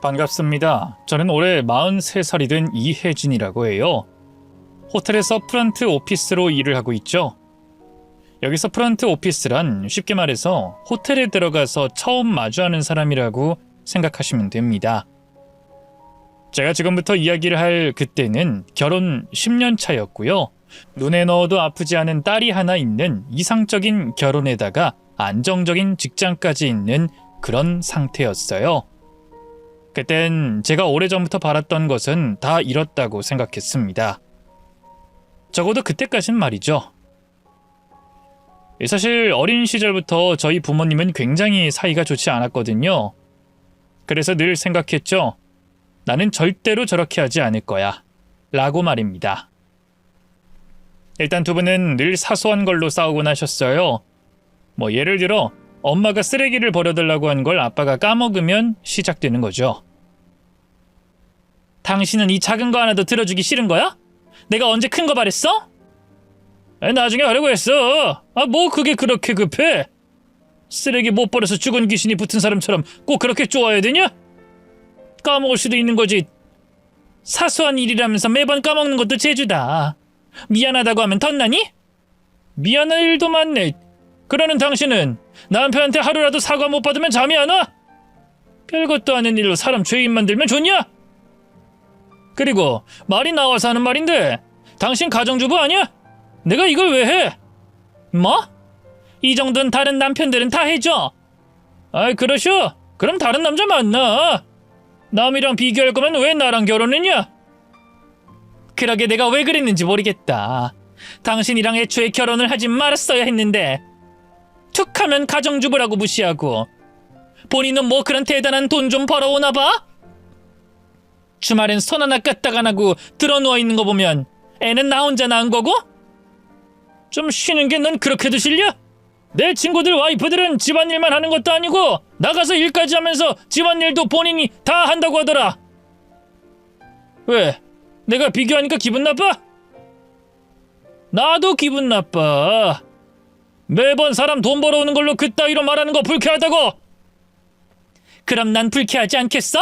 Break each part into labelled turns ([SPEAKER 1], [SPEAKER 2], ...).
[SPEAKER 1] 반갑습니다. 저는 올해 43살이 된 이혜진이라고 해요. 호텔에서 프런트 오피스로 일을 하고 있죠. 여기서 프런트 오피스란 쉽게 말해서 호텔에 들어가서 처음 마주하는 사람이라고 생각하시면 됩니다. 제가 지금부터 이야기를 할 그때는 결혼 10년 차였고요. 눈에 넣어도 아프지 않은 딸이 하나 있는 이상적인 결혼에다가 안정적인 직장까지 있는 그런 상태였어요. 그땐 제가 오래전부터 바랐던 것은 다 이뤘다고 생각했습니다. 적어도 그때까진 말이죠. 사실 어린 시절부터 저희 부모님은 굉장히 사이가 좋지 않았거든요. 그래서 늘 생각했죠. 나는 절대로 저렇게 하지 않을 거야. 라고 말입니다. 일단 두 분은 늘 사소한 걸로 싸우곤 하셨어요. 예를 들어 엄마가 쓰레기를 버려달라고 한 걸 아빠가 까먹으면 시작되는 거죠. 당신은 이 작은 거 하나도 들어주기 싫은 거야? 내가 언제 큰 거 바랬어? 나중에 하려고 했어. 뭐 그게 그렇게 급해? 쓰레기 못 버려서 죽은 귀신이 붙은 사람처럼 꼭 그렇게 좋아해야 되냐? 까먹을 수도 있는 거지. 사소한 일이라면서 매번 까먹는 것도 재주다. 미안하다고 하면 덧나니? 미안할 일도 많네. 그러는 당신은 남편한테 하루라도 사과 못 받으면 잠이 안 와? 별것도 아닌 일로 사람 죄인 만들면 좋냐? 그리고 말이 나와서 하는 말인데 당신 가정주부 아니야? 내가 이걸 왜 해? 뭐? 이 정도는 다른 남편들은 다 해줘. 그러셔? 그럼 다른 남자 만나. 남이랑 비교할 거면 왜 나랑 결혼했냐? 그러게 내가 왜 그랬는지 모르겠다. 당신이랑 애초에 결혼을 하지 말았어야 했는데 툭하면 가정주부라고 무시하고 본인은 뭐 그런 대단한 돈 좀 벌어오나 봐? 주말엔 손 하나 까딱 안 하고 드러누워 있는 거 보면 애는 나 혼자 낳은 거고? 좀 쉬는 게 넌 그렇게도 싫냐? 내 친구들 와이프들은 집안일만 하는 것도 아니고 나가서 일까지 하면서 집안일도 본인이 다 한다고 하더라. 왜? 내가 비교하니까 기분 나빠? 나도 기분 나빠. 매번 사람 돈 벌어오는 걸로 그따위로 말하는 거 불쾌하다고. 그럼 난 불쾌하지 않겠어?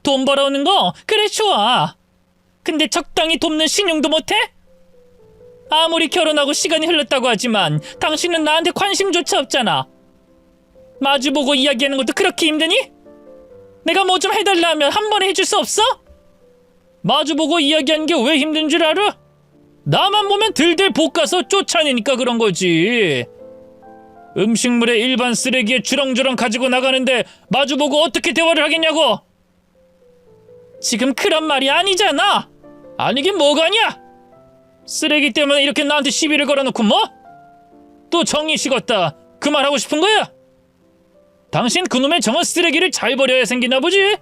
[SPEAKER 1] 돈 벌어오는 거 그래 좋아. 근데 적당히 돕는 신용도 못해? 아무리 결혼하고 시간이 흘렀다고 하지만 당신은 나한테 관심조차 없잖아. 마주보고 이야기하는 것도 그렇게 힘드니? 내가 뭐 좀 해달라 하면 한 번에 해줄 수 없어? 마주보고 이야기하는 게 왜 힘든 줄 알아? 나만 보면 들들 볶아서 쫓아내니까 그런 거지. 음식물에 일반 쓰레기에 주렁주렁 가지고 나가는데 마주보고 어떻게 대화를 하겠냐고. 지금 그런 말이 아니잖아. 아니긴 뭐가 아니야. 쓰레기 때문에 이렇게 나한테 시비를 걸어놓고 뭐? 또 정이 식었다 그 말 하고 싶은 거야? 당신 그놈의 정은 쓰레기를 잘 버려야 생기나 보지?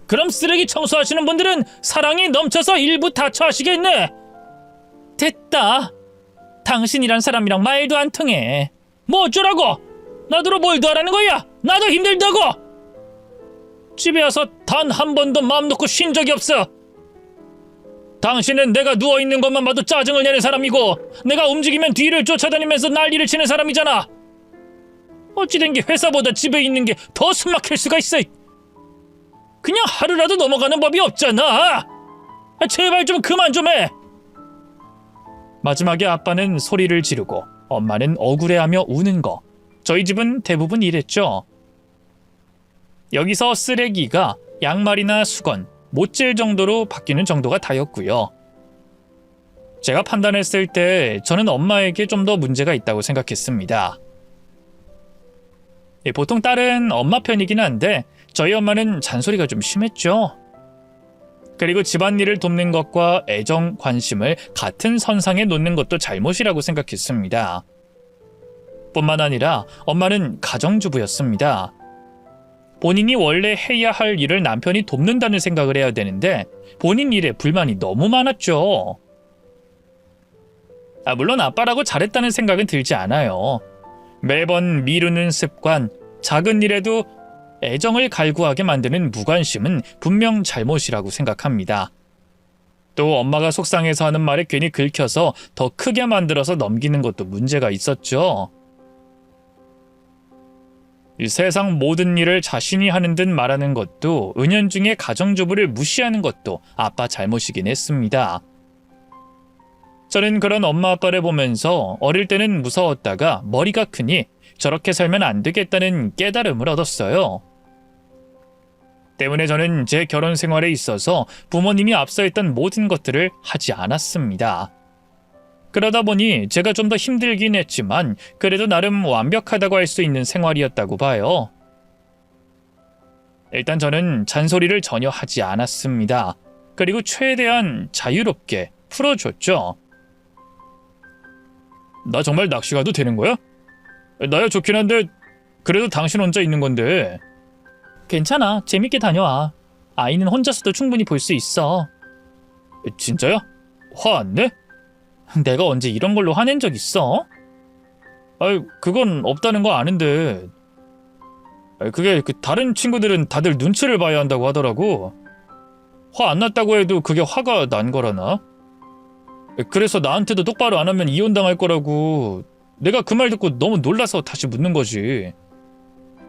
[SPEAKER 1] 그럼 쓰레기 청소하시는 분들은 사랑이 넘쳐서 일부 다처하시겠네. 됐다. 당신이란 사람이랑 말도 안 통해. 뭐 어쩌라고? 나더러 뭘 더 하라는 거야? 나도 힘들다고. 집에 와서 단 한 번도 마음 놓고 쉰 적이 없어. 당신은 내가 누워있는 것만 봐도 짜증을 내는 사람이고 내가 움직이면 뒤를 쫓아다니면서 난리를 치는 사람이잖아. 어찌된 게 회사보다 집에 있는 게 더 숨막힐 수가 있어. 그냥 하루라도 넘어가는 법이 없잖아. 제발 좀 그만 좀 해. 마지막에 아빠는 소리를 지르고 엄마는 억울해하며 우는 거. 저희 집은 대부분 이랬죠. 여기서 쓰레기가 양말이나 수건, 못질 정도로 바뀌는 정도가 다였고요. 제가 판단했을 때 저는 엄마에게 좀 더 문제가 있다고 생각했습니다. 보통 딸은 엄마 편이긴 한데 저희 엄마는 잔소리가 좀 심했죠. 그리고 집안일을 돕는 것과 애정, 관심을 같은 선상에 놓는 것도 잘못이라고 생각했습니다. 뿐만 아니라 엄마는 가정주부였습니다. 본인이 원래 해야 할 일을 남편이 돕는다는 생각을 해야 되는데 본인 일에 불만이 너무 많았죠. 물론 아빠라고 잘했다는 생각은 들지 않아요. 매번 미루는 습관, 작은 일에도 애정을 갈구하게 만드는 무관심은 분명 잘못이라고 생각합니다. 또 엄마가 속상해서 하는 말에 괜히 긁혀서 더 크게 만들어서 넘기는 것도 문제가 있었죠. 이 세상 모든 일을 자신이 하는 듯 말하는 것도, 은연중에 가정주부를 무시하는 것도 아빠 잘못이긴 했습니다. 저는 그런 엄마 아빠를 보면서 어릴 때는 무서웠다가 머리가 크니 저렇게 살면 안 되겠다는 깨달음을 얻었어요. 때문에 저는 제 결혼 생활에 있어서 부모님이 앞서 했던 모든 것들을 하지 않았습니다. 그러다 보니 제가 좀 더 힘들긴 했지만 그래도 나름 완벽하다고 할 수 있는 생활이었다고 봐요. 일단 저는 잔소리를 전혀 하지 않았습니다. 그리고 최대한 자유롭게 풀어줬죠. 나 정말 낚시 가도 되는 거야? 나야 좋긴 한데 그래도 당신 혼자 있는 건데. 괜찮아. 재밌게 다녀와. 아이는 혼자서도 충분히 볼 수 있어. 진짜야? 화 안 내? 내가 언제 이런 걸로 화낸 적 있어? 아이, 그건 없다는 거 아는데. 그게 다른 친구들은 다들 눈치를 봐야 한다고 하더라고. 화 안 났다고 해도 그게 화가 난 거라나? 그래서 나한테도 똑바로 안 하면 이혼당할 거라고. 내가 그 말 듣고 너무 놀라서 다시 묻는 거지.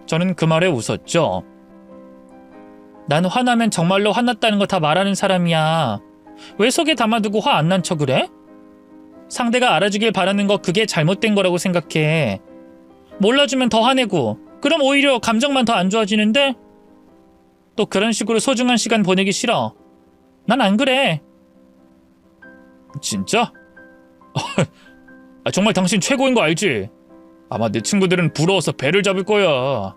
[SPEAKER 1] 저는 그 말에 웃었죠. 난 화나면 정말로 화났다는 거 다 말하는 사람이야. 왜 속에 담아두고 화 안 난 척을 해? 상대가 알아주길 바라는 거 그게 잘못된 거라고 생각해. 몰라주면 더 화내고 그럼 오히려 감정만 더 안 좋아지는데? 또 그런 식으로 소중한 시간 보내기 싫어. 난 안 그래. 진짜? 정말 당신 최고인 거 알지? 아마 내 친구들은 부러워서 배를 잡을 거야.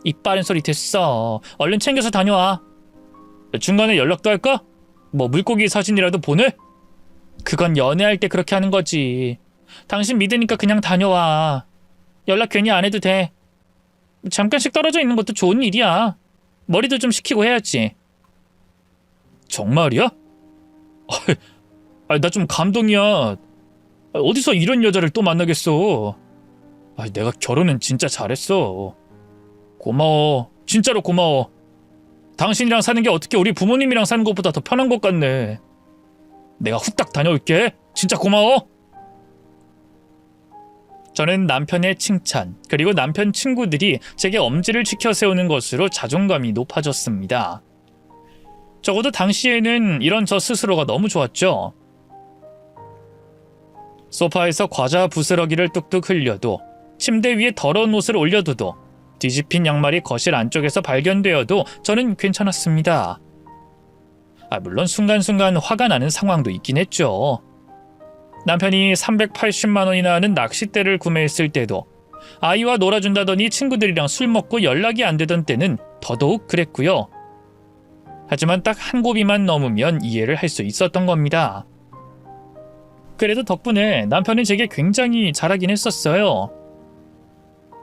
[SPEAKER 1] 입 바른 소리 됐어. 얼른 챙겨서 다녀와. 중간에 연락도 할까? 뭐 물고기 사진이라도 보내? 그건 연애할 때 그렇게 하는 거지. 당신 믿으니까 그냥 다녀와. 연락 괜히 안 해도 돼. 잠깐씩 떨어져 있는 것도 좋은 일이야. 머리도 좀 식히고 해야지. 정말이야? 나 좀 감동이야. 어디서 이런 여자를 또 만나겠어. 내가 결혼은 진짜 잘했어. 고마워. 진짜로 고마워. 당신이랑 사는 게 어떻게 우리 부모님이랑 사는 것보다 더 편한 것 같네. 내가 후딱 다녀올게. 진짜 고마워. 저는 남편의 칭찬, 그리고 남편 친구들이 제게 엄지를 지켜 세우는 것으로 자존감이 높아졌습니다. 적어도 당시에는 이런 저 스스로가 너무 좋았죠. 소파에서 과자 부스러기를 뚝뚝 흘려도, 침대 위에 더러운 옷을 올려둬도, 뒤집힌 양말이 거실 안쪽에서 발견되어도 저는 괜찮았습니다. 물론 순간순간 화가 나는 상황도 있긴 했죠. 남편이 380만 원이나 하는 낚싯대를 구매했을 때도, 아이와 놀아준다더니 친구들이랑 술 먹고 연락이 안 되던 때는 더더욱 그랬고요. 하지만 딱 한 고비만 넘으면 이해를 할 수 있었던 겁니다. 그래도 덕분에 남편은 제게 굉장히 잘하긴 했었어요.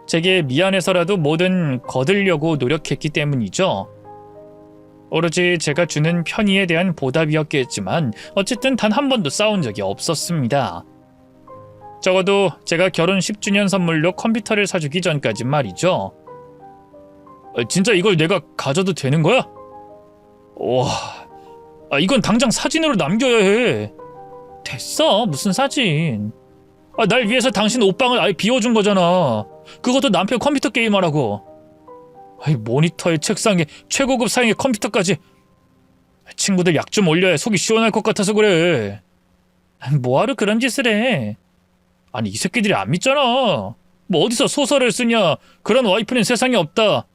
[SPEAKER 1] 제게 미안해서라도 뭐든 거들려고 노력했기 때문이죠. 오로지 제가 주는 편의에 대한 보답이었겠지만 어쨌든 단 한 번도 싸운 적이 없었습니다. 적어도 제가 결혼 10주년 선물로 컴퓨터를 사주기 전까진 말이죠. 진짜 이걸 내가 가져도 되는 거야? 와, 이건 당장 사진으로 남겨야 해. 됐어, 무슨 사진. 날 위해서 당신 옷방을 아예 비워준 거잖아. 그것도 남편 컴퓨터 게임하라고. 모니터에 책상에 최고급 사양의 컴퓨터까지. 친구들 약 좀 올려야 속이 시원할 것 같아서 그래. 뭐하러 그런 짓을 해. 이 새끼들이 안 믿잖아. 뭐 어디서 소설을 쓰냐. 그런 와이프는 세상에 없다.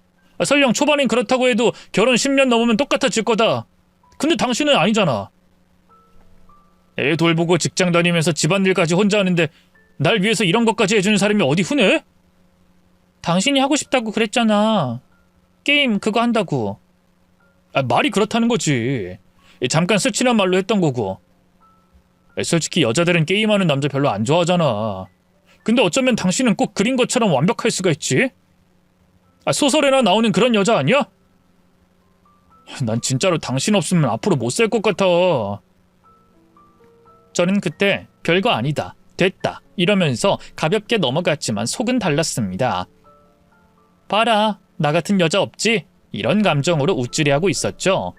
[SPEAKER 1] 설령 초반엔 그렇다고 해도 결혼 10년 넘으면 똑같아질 거다. 근데 당신은 아니잖아. 애 돌보고 직장 다니면서 집안일까지 혼자 하는데 날 위해서 이런 것까지 해주는 사람이 어디 흔해? 당신이 하고 싶다고 그랬잖아. 게임 그거 한다고. 말이 그렇다는 거지. 잠깐 스치는 말로 했던 거고. 솔직히 여자들은 게임하는 남자 별로 안 좋아하잖아. 근데 어쩌면 당신은 꼭 그린 것처럼 완벽할 수가 있지? 소설에나 나오는 그런 여자 아니야? 난 진짜로 당신 없으면 앞으로 못 살 것 같아. 저는 그때 별거 아니다, 됐다 이러면서 가볍게 넘어갔지만 속은 달랐습니다. 봐라, 나 같은 여자 없지? 이런 감정으로 우쭐해하고 있었죠.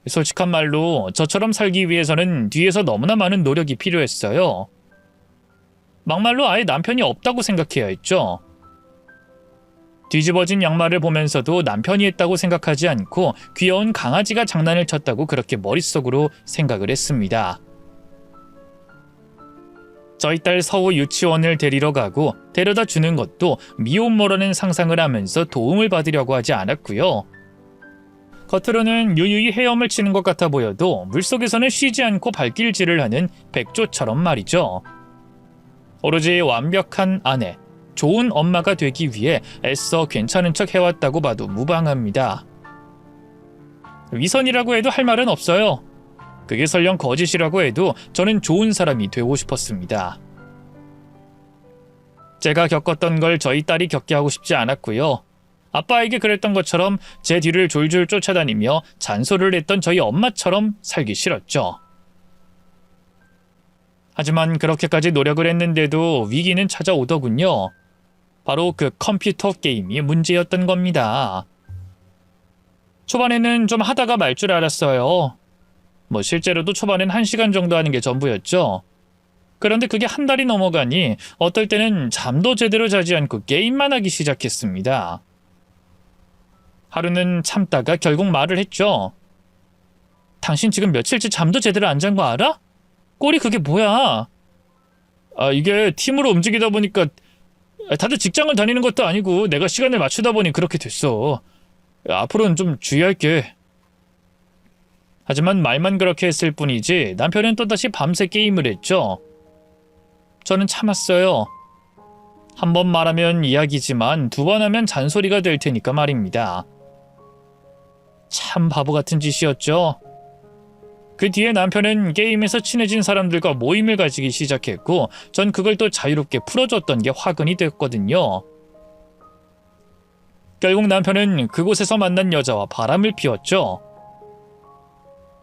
[SPEAKER 1] 솔직한 말로 저처럼 살기 위해서는 뒤에서 너무나 많은 노력이 필요했어요. 막말로 아예 남편이 없다고 생각해야 했죠. 뒤집어진 양말을 보면서도 남편이 했다고 생각하지 않고 귀여운 강아지가 장난을 쳤다고 그렇게 머릿속으로 생각을 했습니다. 저희 딸 서우 유치원을 데리러 가고 데려다 주는 것도 미혼모라는 상상을 하면서 도움을 받으려고 하지 않았고요. 겉으로는 유유히 헤엄을 치는 것 같아 보여도 물속에서는 쉬지 않고 발길질을 하는 백조처럼 말이죠. 오로지 완벽한 아내, 좋은 엄마가 되기 위해 애써 괜찮은 척 해왔다고 봐도 무방합니다. 위선이라고 해도 할 말은 없어요. 그게 설령 거짓이라고 해도 저는 좋은 사람이 되고 싶었습니다. 제가 겪었던 걸 저희 딸이 겪게 하고 싶지 않았고요. 아빠에게 그랬던 것처럼 제 뒤를 졸졸 쫓아다니며 잔소리를 했던 저희 엄마처럼 살기 싫었죠. 하지만 그렇게까지 노력을 했는데도 위기는 찾아오더군요. 바로 그 컴퓨터 게임이 문제였던 겁니다. 초반에는 좀 하다가 말 줄 알았어요. 실제로도 초반엔 1시간 정도 하는 게 전부였죠. 그런데 그게 한 달이 넘어가니 어떨 때는 잠도 제대로 자지 않고 게임만 하기 시작했습니다. 하루는 참다가 결국 말을 했죠. 당신 지금 며칠째 잠도 제대로 안 잔 거 알아? 꼴이 그게 뭐야? 이게 팀으로 움직이다 보니까 다들 직장을 다니는 것도 아니고 내가 시간을 맞추다 보니 그렇게 됐어. 앞으로는 좀 주의할게. 하지만 말만 그렇게 했을 뿐이지 남편은 또다시 밤새 게임을 했죠. 저는 참았어요. 한 번 말하면 이야기지만 2번 하면 잔소리가 될 테니까 말입니다. 참 바보 같은 짓이었죠. 그 뒤에 남편은 게임에서 친해진 사람들과 모임을 가지기 시작했고 전 그걸 또 자유롭게 풀어줬던 게 화근이 됐거든요. 결국 남편은 그곳에서 만난 여자와 바람을 피웠죠.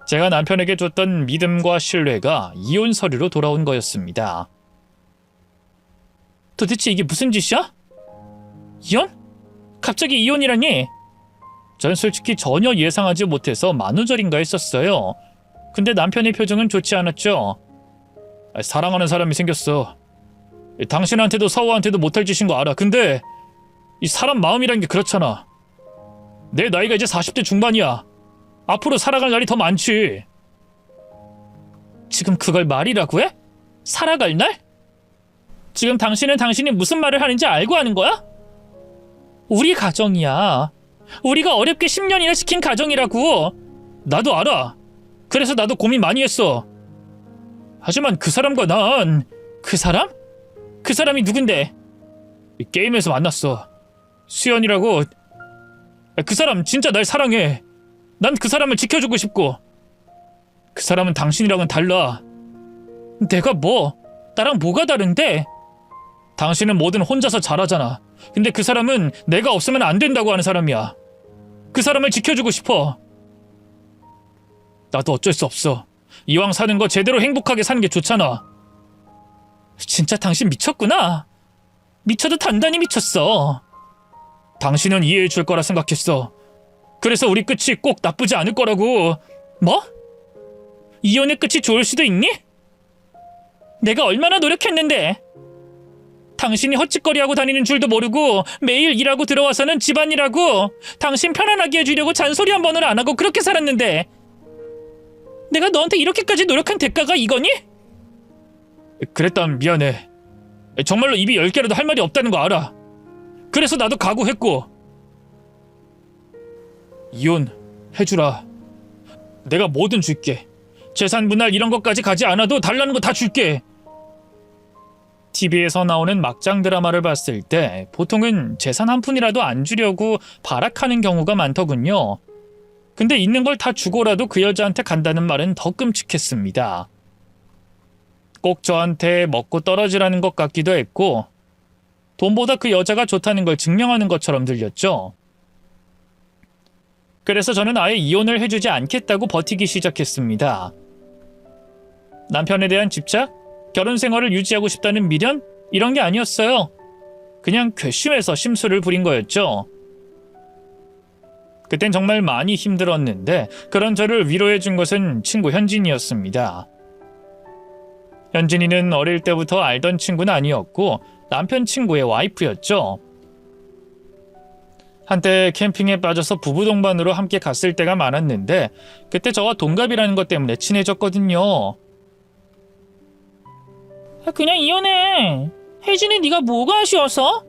[SPEAKER 1] 제가 남편에게 줬던 믿음과 신뢰가 이혼 서류로 돌아온 거였습니다. 도대체 이게 무슨 짓이야? 이혼? 갑자기 이혼이라니? 전 솔직히 전혀 예상하지 못해서 만우절인가 했었어요. 근데 남편의 표정은 좋지 않았죠. 사랑하는 사람이 생겼어. 당신한테도 서우한테도 못할 짓인 거 알아. 근데 이 사람 마음이란 게 그렇잖아. 내 나이가 이제 40대 중반이야. 앞으로 살아갈 날이 더 많지. 지금 그걸 말이라고 해? 살아갈 날? 지금 당신은 당신이 무슨 말을 하는지 알고 하는 거야? 우리 가정이야. 우리가 어렵게 10년이나 시킨 가정이라고. 나도 알아. 그래서 나도 고민 많이 했어. 하지만 그 사람과 난... 그 사람? 그 사람이 누군데? 게임에서 만났어. 수연이라고. 그 사람 진짜 날 사랑해. 난 그 사람을 지켜주고 싶고. 그 사람은 당신이랑은 달라. 내가 뭐? 나랑 뭐가 다른데? 당신은 뭐든 혼자서 잘하잖아. 근데 그 사람은 내가 없으면 안 된다고 하는 사람이야. 그 사람을 지켜주고 싶어. 나도 어쩔 수 없어. 이왕 사는 거 제대로 행복하게 사는 게 좋잖아. 진짜 당신 미쳤구나. 미쳐도 단단히 미쳤어. 당신은 이해해 줄 거라 생각했어. 그래서 우리 끝이 꼭 나쁘지 않을 거라고. 뭐? 이혼의 끝이 좋을 수도 있니? 내가 얼마나 노력했는데. 당신이 헛짓거리하고 다니는 줄도 모르고 매일 일하고 들어와서는 집안일하고 당신 편안하게 해주려고 잔소리 한 번을 안 하고 그렇게 살았는데 내가 너한테 이렇게까지 노력한 대가가 이거니? 그랬다면 미안해. 정말로 입이 10개라도 할 말이 없다는 거 알아. 그래서 나도 각오했고. 이혼해주라. 내가 뭐든 줄게. 재산 분할 이런 것까지 가지 않아도 달라는 거 다 줄게. TV에서 나오는 막장 드라마를 봤을 때 보통은 재산 한 푼이라도 안 주려고 발악하는 경우가 많더군요. 근데 있는 걸 다 주고라도 그 여자한테 간다는 말은 더 끔찍했습니다. 꼭 저한테 먹고 떨어지라는 것 같기도 했고 돈보다 그 여자가 좋다는 걸 증명하는 것처럼 들렸죠. 그래서 저는 아예 이혼을 해주지 않겠다고 버티기 시작했습니다. 남편에 대한 집착? 결혼 생활을 유지하고 싶다는 미련? 이런 게 아니었어요. 그냥 괘씸해서 심술을 부린 거였죠. 그땐 정말 많이 힘들었는데 그런 저를 위로해준 것은 친구 현진이었습니다. 현진이는 어릴 때부터 알던 친구는 아니었고 남편 친구의 와이프였죠. 한때 캠핑에 빠져서 부부 동반으로 함께 갔을 때가 많았는데 그때 저와 동갑이라는 것 때문에 친해졌거든요. 그냥 이혼해. 혜진이 네가 뭐가 아쉬워서?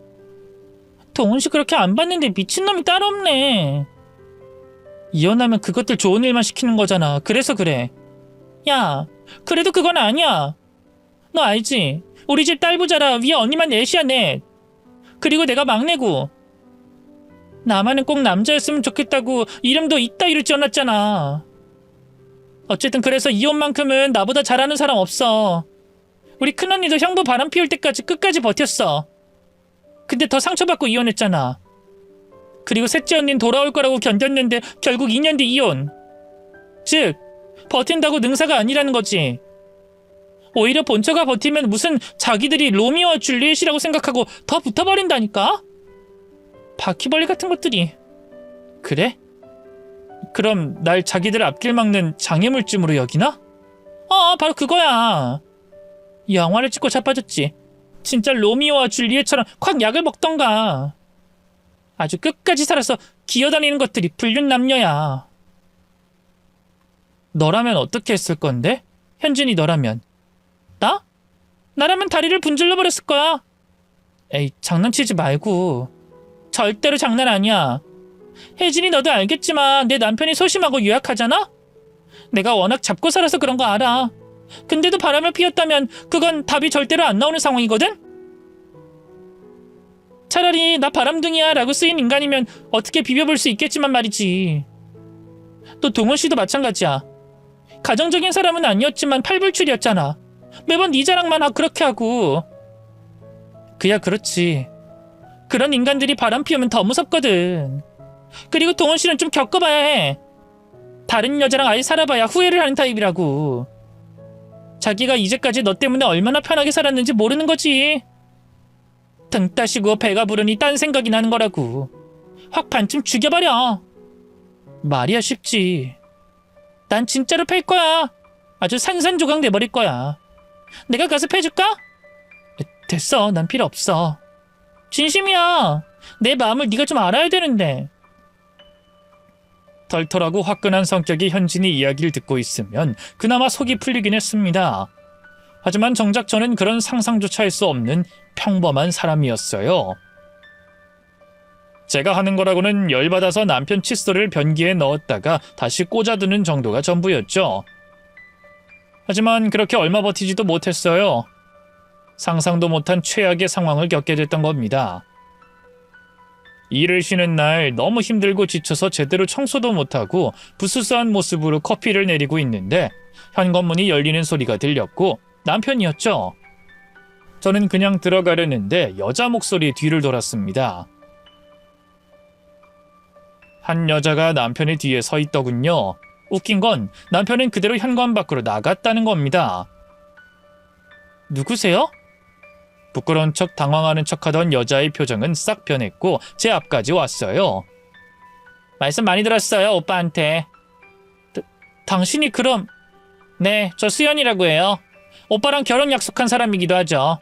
[SPEAKER 1] 동훈 씨 그렇게 안 봤는데 미친놈이 따로 없네. 이혼하면 그것들 좋은 일만 시키는 거잖아. 그래서 그래. 야, 그래도 그건 아니야. 너 알지? 우리 집 딸 부자라 위에 언니만 넷이야 넷. 그리고 내가 막내고. 나만은 꼭 남자였으면 좋겠다고 이름도 이따위로 지어놨잖아. 어쨌든 그래서 이혼만큼은 나보다 잘하는 사람 없어. 우리 큰언니도 형부 바람 피울 때까지 끝까지 버텼어. 근데 더 상처받고 이혼했잖아. 그리고 셋째 언니는 돌아올 거라고 견뎠는데 결국 2년 뒤 이혼. 즉 버틴다고 능사가 아니라는 거지. 오히려 본처가 버티면 무슨 자기들이 로미오와 줄리엣이라고 생각하고 더 붙어버린다니까? 바퀴벌레 같은 것들이. 그래? 그럼 날 자기들 앞길 막는 장애물쯤으로 여기나? 바로 그거야. 영화를 찍고 자빠졌지. 진짜 로미오와 줄리엣처럼 콱 약을 먹던가. 아주 끝까지 살아서 기어다니는 것들이 불륜남녀야. 너라면 어떻게 했을 건데? 현진이 너라면. 나? 나라면 다리를 분질러 버렸을 거야. 에이, 장난치지 말고. 절대로 장난 아니야. 혜진이 너도 알겠지만 내 남편이 소심하고 유약하잖아? 내가 워낙 잡고 살아서 그런 거 알아. 근데도 바람을 피웠다면 그건 답이 절대로 안 나오는 상황이거든? 차라리 나 바람둥이야 라고 쓰인 인간이면 어떻게 비벼볼 수 있겠지만 말이지. 또 동훈 씨도 마찬가지야. 가정적인 사람은 아니었지만 팔불출이었잖아. 매번 네 자랑만 그렇게 하고. 그야 그렇지. 그런 인간들이 바람 피우면 더 무섭거든. 그리고 동훈 씨는 좀 겪어봐야 해. 다른 여자랑 아예 살아봐야 후회를 하는 타입이라고. 자기가 이제까지 너 때문에 얼마나 편하게 살았는지 모르는 거지. 등 따시고 배가 부르니 딴 생각이 나는 거라고. 확 반쯤 죽여버려. 말이야 쉽지. 난 진짜로 팰 거야. 아주 산산조각 내버릴 거야. 내가 가서 패줄까? 됐어. 난 필요 없어. 진심이야. 내 마음을 네가 좀 알아야 되는데. 털털하고 화끈한 성격의 현진이 이야기를 듣고 있으면 그나마 속이 풀리긴 했습니다. 하지만 정작 저는 그런 상상조차 할 수 없는 평범한 사람이었어요. 제가 하는 거라고는 열받아서 남편 칫솔을 변기에 넣었다가 다시 꽂아두는 정도가 전부였죠. 하지만 그렇게 얼마 버티지도 못했어요. 상상도 못한 최악의 상황을 겪게 됐던 겁니다. 일을 쉬는 날 너무 힘들고 지쳐서 제대로 청소도 못하고 부스스한 모습으로 커피를 내리고 있는데 현관문이 열리는 소리가 들렸고 남편이었죠. 저는 그냥 들어가려는데 여자 목소리에 뒤를 돌았습니다. 한 여자가 남편의 뒤에 서 있더군요. 웃긴 건 남편은 그대로 현관 밖으로 나갔다는 겁니다. 누구세요? 부끄러운 척 당황하는 척하던 여자의 표정은 싹 변했고 제 앞까지 왔어요. 말씀 많이 들었어요, 오빠한테. 당신이 그럼... 네, 저 수연이라고 해요. 오빠랑 결혼 약속한 사람이기도 하죠.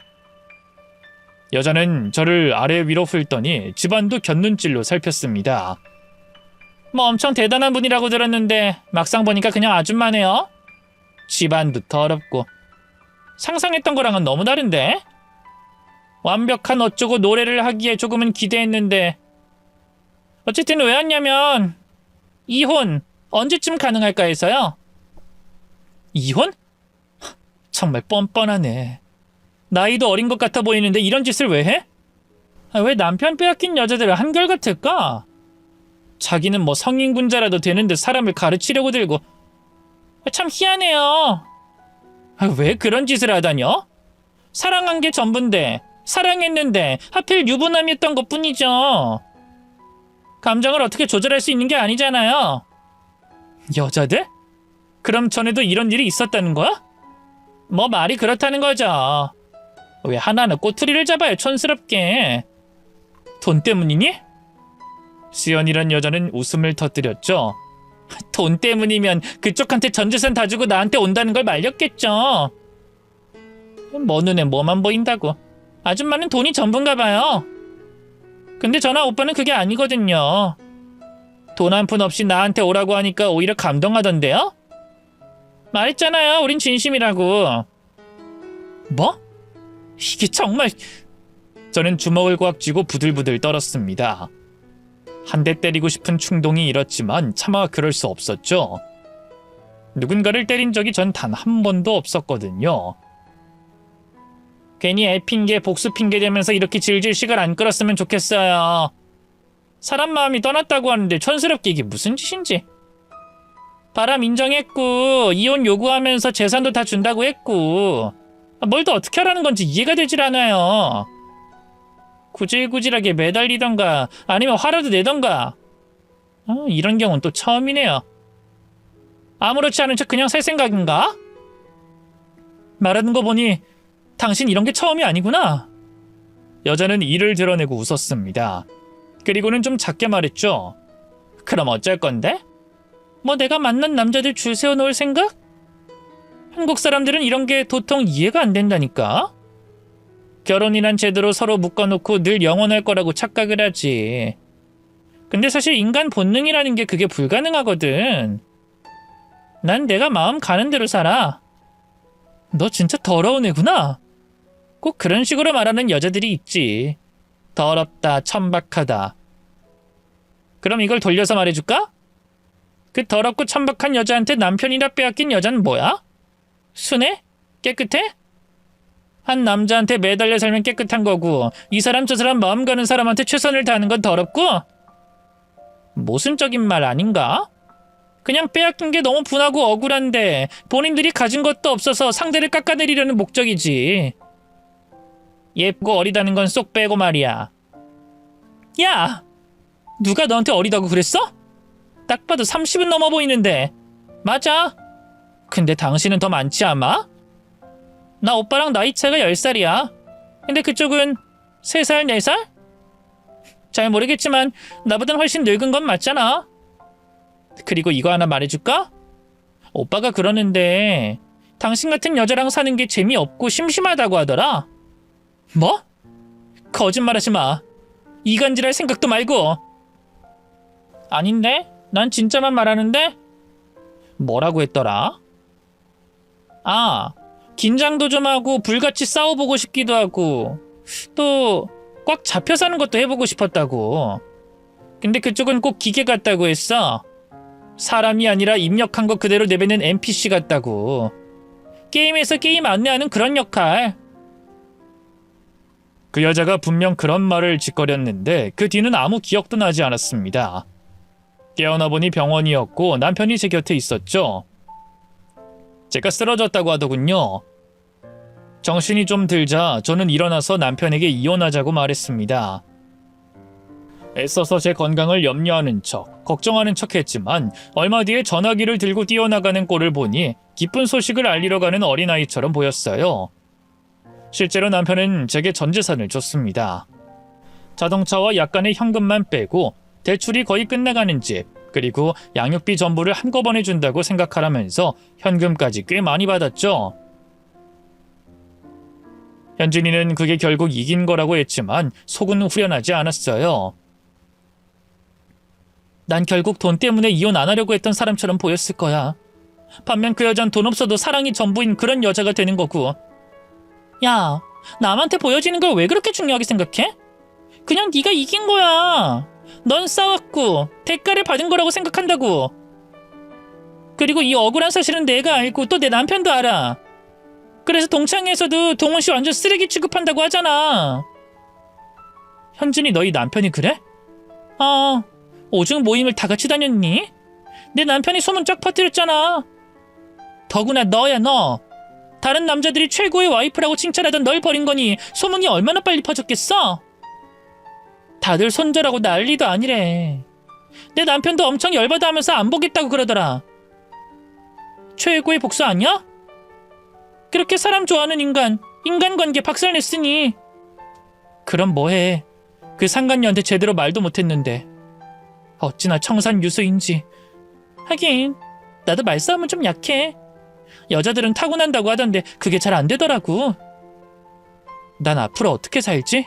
[SPEAKER 1] 여자는 저를 아래 위로 훑더니 집안도 곁눈질로 살폈습니다. 뭐 엄청 대단한 분이라고 들었는데 막상 보니까 그냥 아줌마네요. 집안도 더럽고. 상상했던 거랑은 너무 다른데? 완벽한 어쩌고 노래를 하기에 조금은 기대했는데. 어쨌든 왜 왔냐면 이혼 언제쯤 가능할까 해서요. 이혼? 정말 뻔뻔하네. 나이도 어린 것 같아 보이는데 이런 짓을 왜 해? 왜 남편 빼앗긴 여자들 한결같을까? 자기는 뭐 성인군자라도 되는데 사람을 가르치려고 들고. 참 희한해요. 왜 그런 짓을 하다뇨? 사랑한 게 전부인데, 사랑했는데 하필 유부남이었던 것뿐이죠. 감정을 어떻게 조절할 수 있는 게 아니잖아요. 여자들? 그럼 전에도 이런 일이 있었다는 거야? 뭐 말이 그렇다는 거죠. 왜 하나는 꼬투리를 잡아요, 촌스럽게. 돈 때문이니? 수연이란 여자는 웃음을 터뜨렸죠. 돈 때문이면 그쪽한테 전 재산 다 주고 나한테 온다는 걸 말렸겠죠. 뭐 눈에 뭐만 보인다고. 아줌마는 돈이 전부인가 봐요. 근데 전화 오빠는 그게 아니거든요. 돈 한 푼 없이 나한테 오라고 하니까 오히려 감동하던데요? 말했잖아요. 우린 진심이라고. 뭐? 이게 정말... 저는 주먹을 꽉 쥐고 부들부들 떨었습니다. 한 대 때리고 싶은 충동이 일었지만 차마 그럴 수 없었죠. 누군가를 때린 적이 전 단 한 번도 없었거든요. 괜히 애 핑계 복수 핑계 대면서 이렇게 질질 시간 안 끌었으면 좋겠어요. 사람 마음이 떠났다고 하는데 촌스럽게 이게 무슨 짓인지. 바람 인정했고 이혼 요구하면서 재산도 다 준다고 했고 뭘 더 어떻게 하라는 건지 이해가 되질 않아요. 구질구질하게 매달리던가 아니면 화라도 내던가. 이런 경우는 또 처음이네요. 아무렇지 않은 척 그냥 살 생각인가? 말하는 거 보니 당신 이런 게 처음이 아니구나. 여자는 이를 드러내고 웃었습니다. 그리고는 좀 작게 말했죠. 그럼 어쩔 건데? 뭐 내가 만난 남자들 줄 세워놓을 생각? 한국 사람들은 이런 게 도통 이해가 안 된다니까? 결혼이란 제도로 서로 묶어놓고 늘 영원할 거라고 착각을 하지. 근데 사실 인간 본능이라는 게 그게 불가능하거든. 난 내가 마음 가는 대로 살아. 너 진짜 더러운 애구나. 꼭 그런 식으로 말하는 여자들이 있지. 더럽다, 천박하다. 그럼 이걸 돌려서 말해줄까? 그 더럽고 천박한 여자한테 남편이라 빼앗긴 여자는 뭐야? 순해? 깨끗해? 한 남자한테 매달려 살면 깨끗한 거고 이 사람 저 사람 마음 가는 사람한테 최선을 다하는 건 더럽고? 모순적인 말 아닌가? 그냥 빼앗긴 게 너무 분하고 억울한데 본인들이 가진 것도 없어서 상대를 깎아내리려는 목적이지. 예쁘고 어리다는 건 쏙 빼고 말이야. 야! 누가 너한테 어리다고 그랬어? 딱 봐도 30은 넘어 보이는데. 맞아. 근데 당신은 더 많지 아마? 나 오빠랑 나이 차이가 10살이야. 근데 그쪽은 3살, 4살? 잘 모르겠지만 나보단 훨씬 늙은 건 맞잖아. 그리고 이거 하나 말해줄까? 오빠가 그러는데 당신 같은 여자랑 사는 게 재미없고 심심하다고 하더라. 뭐? 거짓말하지 마. 이간질할 생각도 말고. 아닌데? 난 진짜만 말하는데? 뭐라고 했더라? 아, 긴장도 좀 하고 불같이 싸워보고 싶기도 하고 또 꽉 잡혀 사는 것도 해보고 싶었다고. 근데 그쪽은 꼭 기계 같다고 했어. 사람이 아니라 입력한 거 그대로 내뱉는 NPC 같다고. 게임에서 게임 안내하는 그런 역할. 그 여자가 분명 그런 말을 짓거렸는데 그 뒤는 아무 기억도 나지 않았습니다. 깨어나 보니 병원이었고 남편이 제 곁에 있었죠. 제가 쓰러졌다고 하더군요. 정신이 좀 들자 저는 일어나서 남편에게 이혼하자고 말했습니다. 애써서 제 건강을 염려하는 척, 걱정하는 척 했지만 얼마 뒤에 전화기를 들고 뛰어나가는 꼴을 보니 기쁜 소식을 알리러 가는 어린아이처럼 보였어요. 실제로 남편은 제게 전 재산을 줬습니다. 자동차와 약간의 현금만 빼고 대출이 거의 끝나가는 집, 그리고 양육비 전부를 한꺼번에 준다고 생각하라면서 현금까지 꽤 많이 받았죠. 현진이는 그게 결국 이긴 거라고 했지만 속은 후련하지 않았어요. 난 결국 돈 때문에 이혼 안 하려고 했던 사람처럼 보였을 거야. 반면 그 여잔 돈 없어도 사랑이 전부인 그런 여자가 되는 거고. 야, 남한테 보여지는 걸 왜 그렇게 중요하게 생각해? 그냥 네가 이긴 거야. 넌 싸웠고 대가를 받은 거라고 생각한다고. 그리고 이 억울한 사실은 내가 알고 또 내 남편도 알아. 그래서 동창회에서도 동훈 씨 완전 쓰레기 취급한다고 하잖아. 현진이 너희 남편이 그래? 오중 모임을 다 같이 다녔니? 내 남편이 소문 쫙 퍼뜨렸잖아. 더구나 너야 너. 다른 남자들이 최고의 와이프라고 칭찬하던 널 버린 거니 소문이 얼마나 빨리 퍼졌겠어? 다들 손절하고 난리도 아니래. 내 남편도 엄청 열받아 하면서 안 보겠다고 그러더라. 최고의 복수 아니야? 그렇게 사람 좋아하는 인간관계 박살냈으니. 그럼 뭐해. 그 상간녀한테 제대로 말도 못했는데. 어찌나 청산유수인지. 하긴 나도 말싸움은 좀 약해. 여자들은 타고난다고 하던데 그게 잘 안 되더라고. 난 앞으로 어떻게 살지?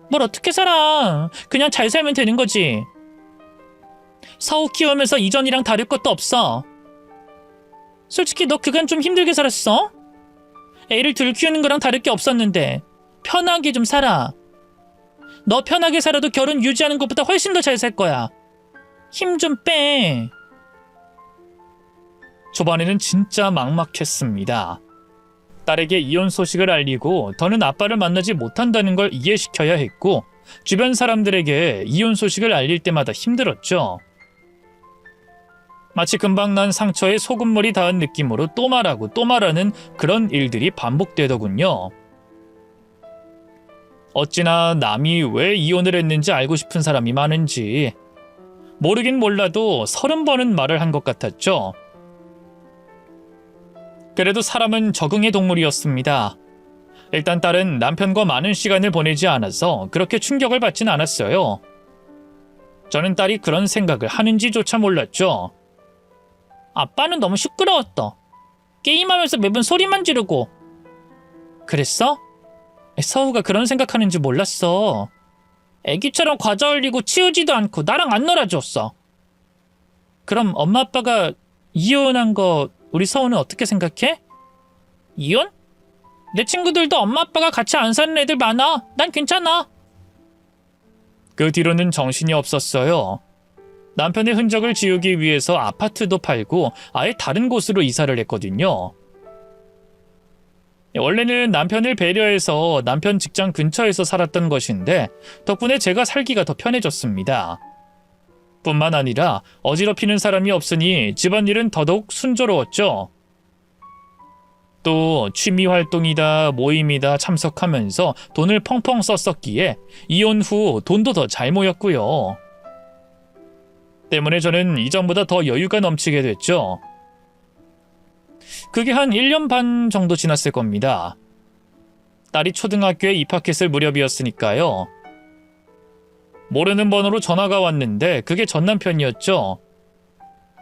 [SPEAKER 1] 뭘 어떻게 살아. 그냥 잘 살면 되는 거지. 서우 키우면서 이전이랑 다를 것도 없어. 솔직히 너 그간 좀 힘들게 살았어. 애를 둘 키우는 거랑 다를 게 없었는데 편하게 좀 살아. 너 편하게 살아도 결혼 유지하는 것보다 훨씬 더 잘 살 거야. 힘 좀 빼. 초반에는 진짜 막막했습니다. 딸에게 이혼 소식을 알리고 더는 아빠를 만나지 못한다는 걸 이해시켜야 했고 주변 사람들에게 이혼 소식을 알릴 때마다 힘들었죠. 마치 금방 난 상처에 소금물이 닿은 느낌으로 또 말하고 또 말하는 그런 일들이 반복되더군요. 어찌나 남이 왜 이혼을 했는지 알고 싶은 사람이 많은지 모르긴 몰라도 30번은 말을 한 것 같았죠. 그래도 사람은 적응의 동물이었습니다. 일단 딸은 남편과 많은 시간을 보내지 않아서 그렇게 충격을 받진 않았어요. 저는 딸이 그런 생각을 하는지조차 몰랐죠. 아빠는 너무 시끄러웠다. 게임하면서 매번 소리만 지르고. 그랬어? 서우가 그런 생각하는지 몰랐어. 애기처럼 과자 흘리고 치우지도 않고 나랑 안 놀아줬어. 그럼 엄마 아빠가 이혼한 거 우리 서우는 어떻게 생각해? 이혼? 내 친구들도 엄마 아빠가 같이 안 사는 애들 많아. 난 괜찮아. 그 뒤로는 정신이 없었어요. 남편의 흔적을 지우기 위해서 아파트도 팔고 아예 다른 곳으로 이사를 했거든요. 원래는 남편을 배려해서 남편 직장 근처에서 살았던 것인데 덕분에 제가 살기가 더 편해졌습니다. 뿐만 아니라 어지럽히는 사람이 없으니 집안일은 더더욱 순조로웠죠. 또 취미활동이다 모임이다 참석하면서 돈을 펑펑 썼었기에 이혼 후 돈도 더 잘 모였고요. 때문에 저는 이전보다 더 여유가 넘치게 됐죠. 그게 한 1년 반 정도 지났을 겁니다. 딸이 초등학교에 입학했을 무렵이었으니까요. 모르는 번호로 전화가 왔는데 그게 전 남편이었죠.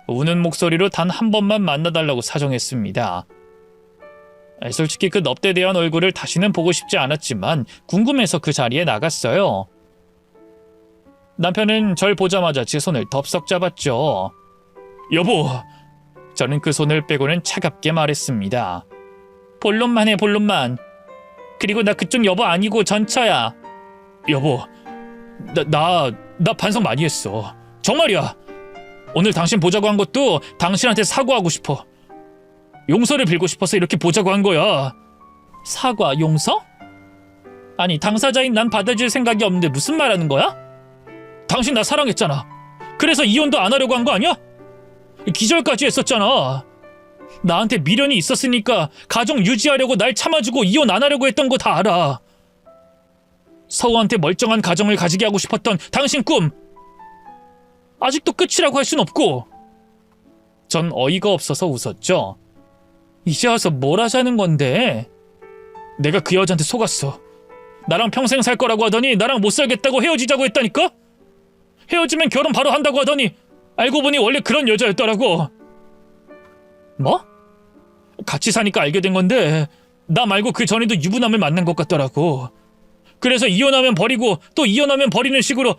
[SPEAKER 1] 우는 목소리로 단 한 번만 만나달라고 사정했습니다. 솔직히 그 넙대대한 얼굴을 다시는 보고 싶지 않았지만 궁금해서 그 자리에 나갔어요. 남편은 절 보자마자 제 손을 덥석 잡았죠. 여보! 저는 그 손을 빼고는 차갑게 말했습니다. 본론만 해, 본론만. 그리고 나 그쪽 여보 아니고 전처야. 여보, 나 반성 많이 했어. 정말이야. 오늘 당신 보자고 한 것도 당신한테 사과하고 싶어. 용서를 빌고 싶어서 이렇게 보자고 한 거야. 사과, 용서? 아니, 당사자인 난 받아줄 생각이 없는데 무슨 말 하는 거야? 당신 나 사랑했잖아. 그래서 이혼도 안 하려고 한 거 아니야? 기절까지 했었잖아. 나한테 미련이 있었으니까 가정 유지하려고 날 참아주고 이혼 안 하려고 했던 거 다 알아. 서우한테 멀쩡한 가정을 가지게 하고 싶었던 당신 꿈 아직도 끝이라고 할 순 없고. 전 어이가 없어서 웃었죠. 이제 와서 뭘 하자는 건데? 내가 그 여자한테 속았어. 나랑 평생 살 거라고 하더니 나랑 못 살겠다고 헤어지자고 했다니까? 헤어지면 결혼 바로 한다고 하더니 알고 보니 원래 그런 여자였더라고. 뭐? 같이 사니까 알게 된 건데 나 말고 그 전에도 유부남을 만난 것 같더라고. 그래서 이혼하면 버리고 또 이혼하면 버리는 식으로.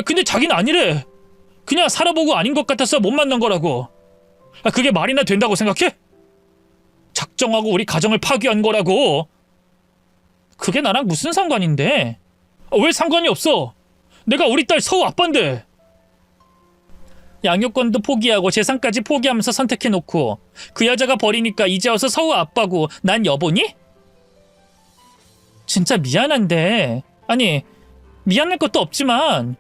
[SPEAKER 1] 근데 자기는 아니래. 그냥 살아보고 아닌 것 같아서 못 만난 거라고. 그게 말이나 된다고 생각해? 작정하고 우리 가정을 파괴한 거라고. 그게 나랑 무슨 상관인데? 왜 상관이 없어? 내가 우리 딸 서우 아빠인데. 양육권도 포기하고 재산까지 포기하면서 선택해놓고 그 여자가 버리니까 이제 와서 서우 아빠고 난 여보니? 진짜 미안한데, 아니 미안할 것도 없지만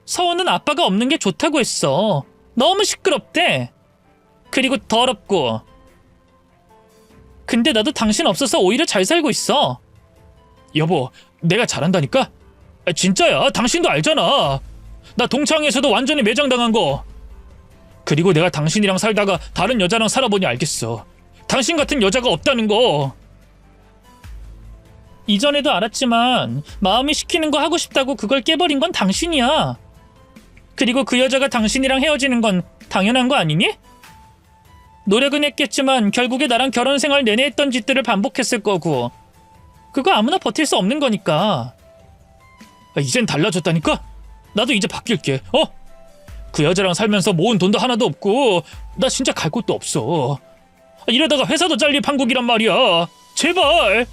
[SPEAKER 1] 서우는 아빠가 없는 게 좋다고 했어. 너무 시끄럽대. 그리고 더럽고. 근데 나도 당신 없어서 오히려 잘 살고 있어. 여보, 내가 잘한다니까? 진짜야. 당신도 알잖아. 나 동창회에서도 완전히 매장당한 거. 그리고 내가 당신이랑 살다가 다른 여자랑 살아보니 알겠어. 당신 같은 여자가 없다는 거. 이전에도 알았지만 마음이 시키는 거 하고 싶다고 그걸 깨버린 건 당신이야. 그리고 그 여자가 당신이랑 헤어지는 건 당연한 거 아니니? 노력은 했겠지만 결국에 나랑 결혼 생활 내내 했던 짓들을 반복했을 거고 그거 아무나 버틸 수 없는 거니까. 이젠 달라졌다니까? 나도 이제 바뀔게. 그 여자랑 살면서 모은 돈도 하나도 없고 나 진짜 갈 곳도 없어. 이러다가 회사도 잘릴 판국이란 말이야. 제발.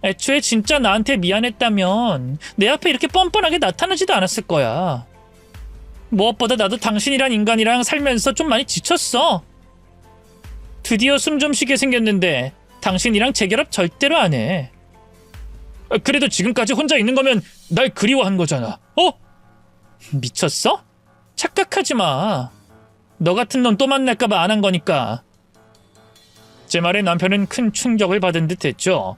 [SPEAKER 1] 애초에 진짜 나한테 미안했다면 내 앞에 이렇게 뻔뻔하게 나타나지도 않았을 거야. 무엇보다 나도 당신이란 인간이랑 살면서 좀 많이 지쳤어. 드디어 숨 좀 쉬게 생겼는데 당신이랑 재결합 절대로 안 해. 그래도 지금까지 혼자 있는 거면 날 그리워한 거잖아. 미쳤어? 착각하지 마. 너 같은 놈 또 만날까 봐 안 한 거니까. 제 말에 남편은 큰 충격을 받은 듯 했죠.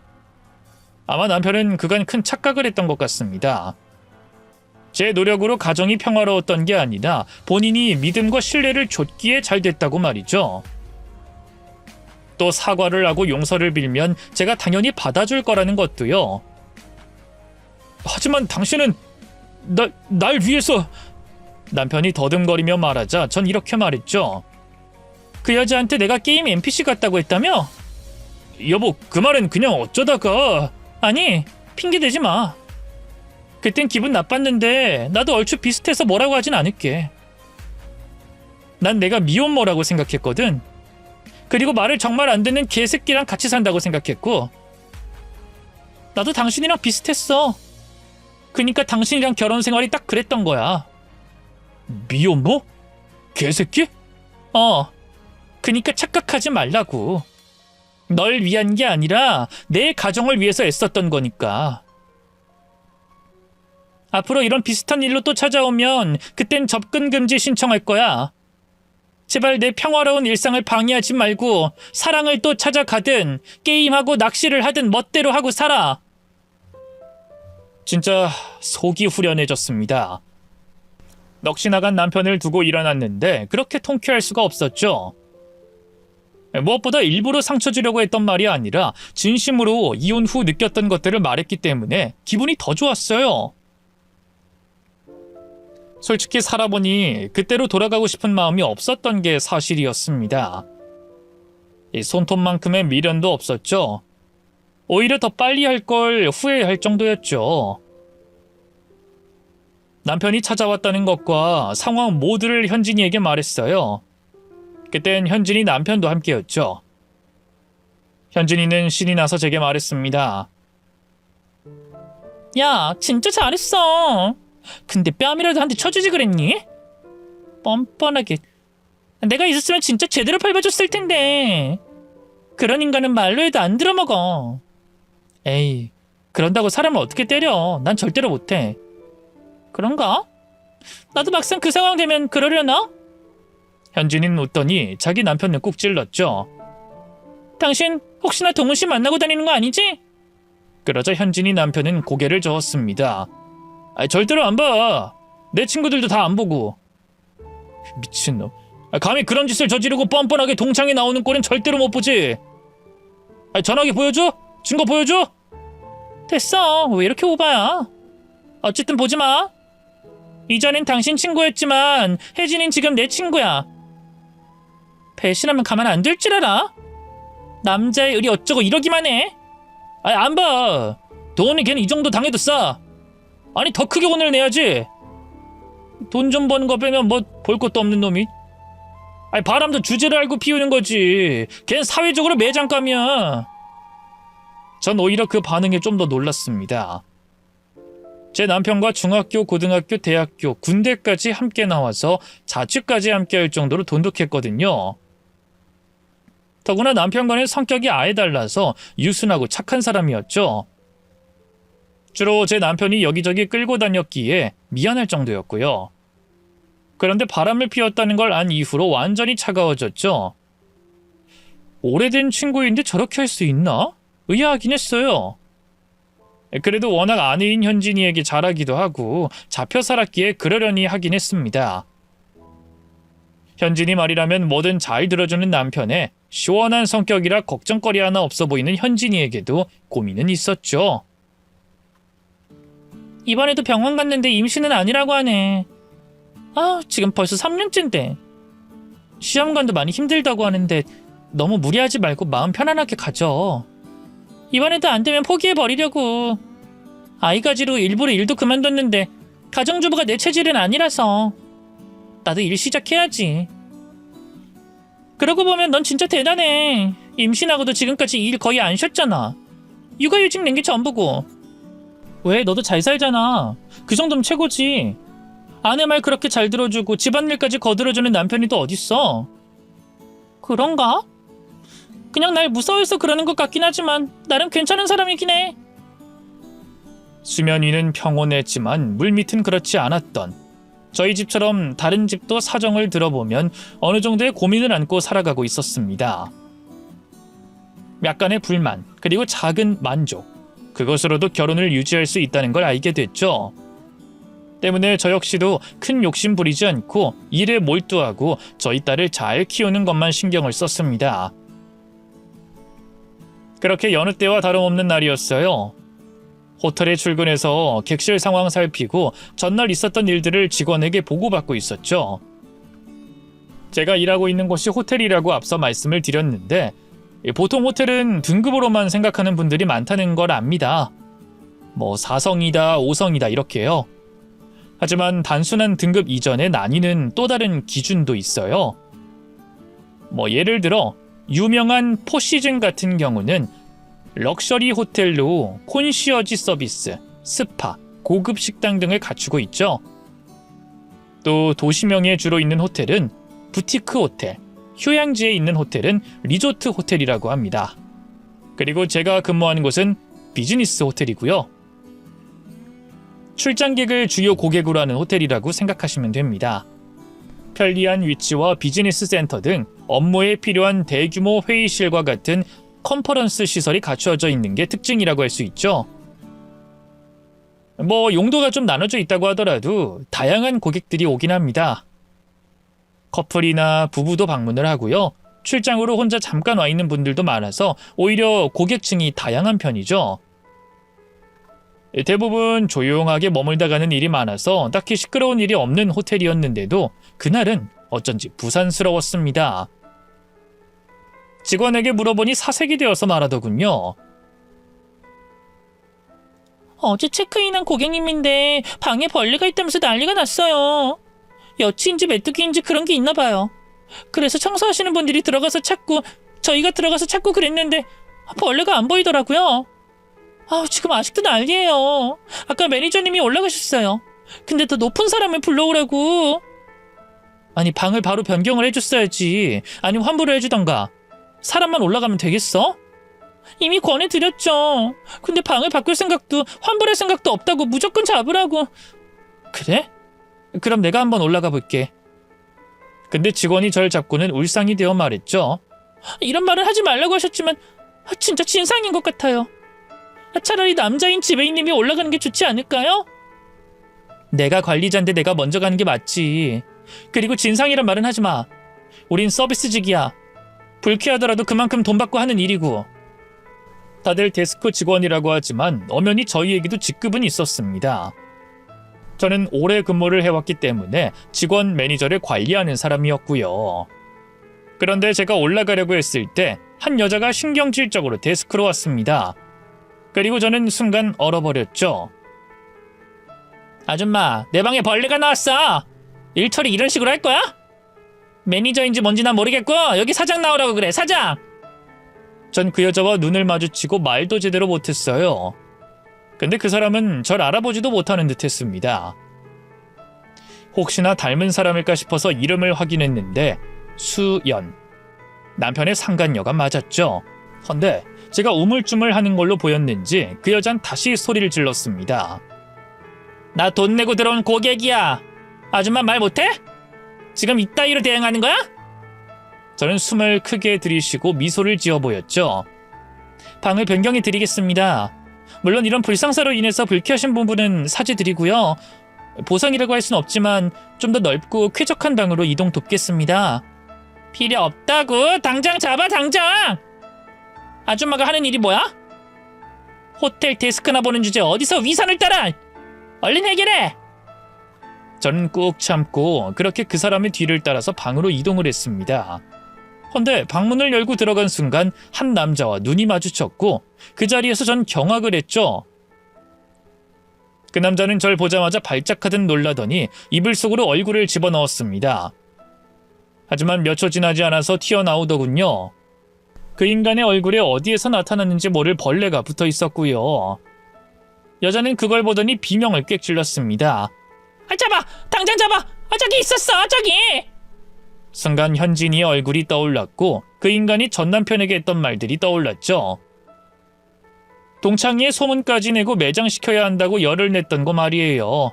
[SPEAKER 1] 아마 남편은 그간 큰 착각을 했던 것 같습니다. 제 노력으로 가정이 평화로웠던 게 아니라 본인이 믿음과 신뢰를 줬기에 잘 됐다고 말이죠. 또 사과를 하고 용서를 빌면 제가 당연히 받아줄 거라는 것도요. 하지만 당신은 날 위해서... 남편이 더듬거리며 말하자 전 이렇게 말했죠. 그 여자한테 내가 게임 NPC 같다고 했다며? 여보, 그 말은 그냥 어쩌다가... 아니, 핑계대지 마. 그땐 기분 나빴는데 나도 얼추 비슷해서 뭐라고 하진 않을게. 난 내가 미혼모라고 생각했거든. 그리고 말을 정말 안 듣는 개새끼랑 같이 산다고 생각했고. 나도 당신이랑 비슷했어. 그니까 당신이랑 결혼 생활이 딱 그랬던 거야. 미혼모? 개새끼? 그니까 착각하지 말라고. 널 위한 게 아니라 내 가정을 위해서 애썼던 거니까. 앞으로 이런 비슷한 일로 또 찾아오면 그땐 접근 금지 신청할 거야. 제발 내 평화로운 일상을 방해하지 말고 사랑을 또 찾아가든 게임하고 낚시를 하든 멋대로 하고 살아. 진짜 속이 후련해졌습니다. 넋이 나간 남편을 두고 일어났는데 그렇게 통쾌할 수가 없었죠. 무엇보다 일부러 상처 주려고 했던 말이 아니라 진심으로 이혼 후 느꼈던 것들을 말했기 때문에 기분이 더 좋았어요. 솔직히 살아보니 그때로 돌아가고 싶은 마음이 없었던 게 사실이었습니다. 손톱만큼의 미련도 없었죠. 오히려 더 빨리 할 걸 후회할 정도였죠. 남편이 찾아왔다는 것과 상황 모두를 현진이에게 말했어요. 그땐 현진이 남편도 함께였죠. 현진이는 신이 나서 제게 말했습니다. 야, 진짜 잘했어. 근데 뺨이라도 한 대 쳐주지 그랬니? 뻔뻔하게. 내가 있었으면 진짜 제대로 밟아줬을 텐데. 그런 인간은 말로 해도 안 들어먹어. 에이, 그런다고 사람을 어떻게 때려. 난 절대로 못해. 그런가? 나도 막상 그 상황 되면 그러려나? 현진이는 웃더니 자기 남편을 꾹 찔렀죠. 당신 혹시나 동훈 씨 만나고 다니는 거 아니지? 그러자 현진이 남편은 고개를 저었습니다. 절대로 안 봐. 내 친구들도 다 안 보고. 미친놈. 감히 그런 짓을 저지르고 뻔뻔하게 동창회 나오는 꼴은 절대로 못 보지. 전화기 보여줘? 증거 보여줘? 됐어. 왜 이렇게 오바야? 어쨌든 보지 마. 이전엔 당신 친구였지만 혜진이는 지금 내 친구야. 배신하면 가만 안 둘 줄 알아? 남자의 의리 어쩌고 이러기만 해. 안 봐. 돈이 걔는 이 정도 당해도 싸. 아니 더 크게 혼을 내야지. 돈 좀 버는 거 빼면 뭐 볼 것도 없는 놈이. 바람도 주제를 알고 피우는 거지. 걘 사회적으로 매장감이야. 전 오히려 그 반응에 좀 더 놀랐습니다. 제 남편과 중학교, 고등학교, 대학교, 군대까지 함께 나와서 자취까지 함께 할 정도로 돈독했거든요. 더구나 남편과는 성격이 아예 달라서 유순하고 착한 사람이었죠. 주로 제 남편이 여기저기 끌고 다녔기에 미안할 정도였고요. 그런데 바람을 피웠다는 걸 안 이후로 완전히 차가워졌죠. 오래된 친구인데 저렇게 할 수 있나? 의아하긴 했어요. 그래도 워낙 아내인 현진이에게 잘하기도 하고 잡혀 살았기에 그러려니 하긴 했습니다. 현진이 말이라면 뭐든 잘 들어주는 남편에 시원한 성격이라 걱정거리 하나 없어 보이는 현진이에게도 고민은 있었죠. 이번에도 병원 갔는데 임신은 아니라고 하네. 지금 벌써 3년째인데. 시험관도 많이 힘들다고 하는데 너무 무리하지 말고 마음 편안하게 가져. 이번에도 안 되면 포기해버리려고. 아이가지로 일부러 일도 그만뒀는데 가정주부가 내 체질은 아니라서. 나도 일 시작해야지. 그러고 보면 넌 진짜 대단해. 임신하고도 지금까지 일 거의 안 쉬었잖아. 육아휴직 낸 게 전부고. 왜? 너도 잘 살잖아. 그 정도면 최고지. 아내 말 그렇게 잘 들어주고 집안일까지 거들어주는 남편이 또 어딨어. 그런가? 그냥 날 무서워해서 그러는 것 같긴 하지만 나름 괜찮은 사람이긴 해. 수면 위는 평온했지만 물밑은 그렇지 않았던, 저희 집처럼 다른 집도 사정을 들어보면 어느 정도의 고민을 안고 살아가고 있었습니다. 약간의 불만, 그리고 작은 만족, 그것으로도 결혼을 유지할 수 있다는 걸 알게 됐죠. 때문에 저 역시도 큰 욕심 부리지 않고 일에 몰두하고 저희 딸을 잘 키우는 것만 신경을 썼습니다. 그렇게 여느 때와 다름없는 날이었어요. 호텔에 출근해서 객실 상황 살피고 전날 있었던 일들을 직원에게 보고받고 있었죠. 제가 일하고 있는 곳이 호텔이라고 앞서 말씀을 드렸는데 보통 호텔은 등급으로만 생각하는 분들이 많다는 걸 압니다. 뭐 4성이다, 5성이다 이렇게요. 하지만 단순한 등급 이전에 나뉘는 또 다른 기준도 있어요. 뭐 예를 들어 유명한 포시즌 같은 경우는 럭셔리 호텔로 콘시어지 서비스, 스파, 고급 식당 등을 갖추고 있죠. 또 도시명에 주로 있는 호텔은 부티크 호텔, 휴양지에 있는 호텔은 리조트 호텔이라고 합니다. 그리고 제가 근무하는 곳은 비즈니스 호텔이고요. 출장객을 주요 고객으로 하는 호텔이라고 생각하시면 됩니다. 편리한 위치와 비즈니스 센터 등 업무에 필요한 대규모 회의실과 같은 컨퍼런스 시설이 갖추어져 있는 게 특징이라고 할 수 있죠. 뭐 용도가 좀 나눠져 있다고 하더라도 다양한 고객들이 오긴 합니다. 커플이나 부부도 방문을 하고요. 출장으로 혼자 잠깐 와 있는 분들도 많아서 오히려 고객층이 다양한 편이죠. 대부분 조용하게 머물다 가는 일이 많아서 딱히 시끄러운 일이 없는 호텔이었는데도 그날은 어쩐지 부산스러웠습니다. 직원에게 물어보니 사색이 되어서 말하더군요. 어제 체크인한 고객님인데 방에 벌레가 있다면서 난리가 났어요. 여치인지 메뚜기인지 그런 게 있나 봐요. 그래서 청소하시는 분들이 들어가서 찾고 저희가 들어가서 찾고 그랬는데 벌레가 안 보이더라고요. 지금 아직도 난리예요. 아까 매니저님이 올라가셨어요. 근데 더 높은 사람을 불러오라고. 아니 방을 바로 변경을 해줬어야지. 아니면 환불을 해주던가. 사람만 올라가면 되겠어? 이미 권해드렸죠. 근데 방을 바꿀 생각도 환불할 생각도 없다고 무조건 잡으라고. 그래? 그럼 내가 한번 올라가 볼게. 근데 직원이 절 잡고는 울상이 되어 말했죠. 이런 말을 하지 말라고 하셨지만 진짜 진상인 것 같아요. 차라리 남자인 지배인님이 올라가는 게 좋지 않을까요? 내가 관리자인데 내가 먼저 가는 게 맞지. 그리고 진상이란 말은 하지 마. 우린 서비스직이야. 불쾌하더라도 그만큼 돈 받고 하는 일이고. 다들 데스크 직원이라고 하지만 엄연히 저희에게도 직급은 있었습니다. 저는 오래 근무를 해왔기 때문에 직원 매니저를 관리하는 사람이었고요. 그런데 제가 올라가려고 했을 때 한 여자가 신경질적으로 데스크로 왔습니다. 그리고 저는 순간 얼어버렸죠. 아줌마, 내 방에 벌레가 나왔어. 일 처리 이런 식으로 할 거야? 매니저인지 뭔지 난 모르겠고 여기 사장 나오라고 그래, 사장! 전 그 여자와 눈을 마주치고 말도 제대로 못했어요. 근데 그 사람은 절 알아보지도 못하는 듯 했습니다. 혹시나 닮은 사람일까 싶어서 이름을 확인했는데 수연, 남편의 상간녀가 맞았죠. 헌데 제가 우물쭈물하는 걸로 보였는지 그 여잔 다시 소리를 질렀습니다. 나 돈 내고 들어온 고객이야. 아줌마 말 못해? 지금 이따위로 대응하는 거야? 저는 숨을 크게 들이쉬고 미소를 지어 보였죠. 방을 변경해 드리겠습니다. 물론 이런 불상사로 인해서 불쾌하신 부분은 사죄드리고요. 보상이라고 할 순 없지만 좀 더 넓고 쾌적한 방으로 이동 돕겠습니다. 필요 없다고. 당장 잡아, 당장! 아줌마가 하는 일이 뭐야? 호텔 데스크나 보는 주제 어디서 위선을 따라! 얼른 해결해! 저는 꾹 참고 그렇게 그 사람의 뒤를 따라서 방으로 이동을 했습니다. 헌데 방문을 열고 들어간 순간 한 남자와 눈이 마주쳤고 그 자리에서 전 경악을 했죠. 그 남자는 절 보자마자 발작하듯 놀라더니 이불 속으로 얼굴을 집어넣었습니다. 하지만 몇 초 지나지 않아서 튀어나오더군요. 그 인간의 얼굴에 어디에서 나타났는지 모를 벌레가 붙어 있었고요. 여자는 그걸 보더니 비명을 꽥 질렀습니다. 잡아! 당장 잡아! 저기 있었어! 저기! 순간 현진이의 얼굴이 떠올랐고 그 인간이 전 남편에게 했던 말들이 떠올랐죠. 동창이의 소문까지 내고 매장시켜야 한다고 열을 냈던 거 말이에요.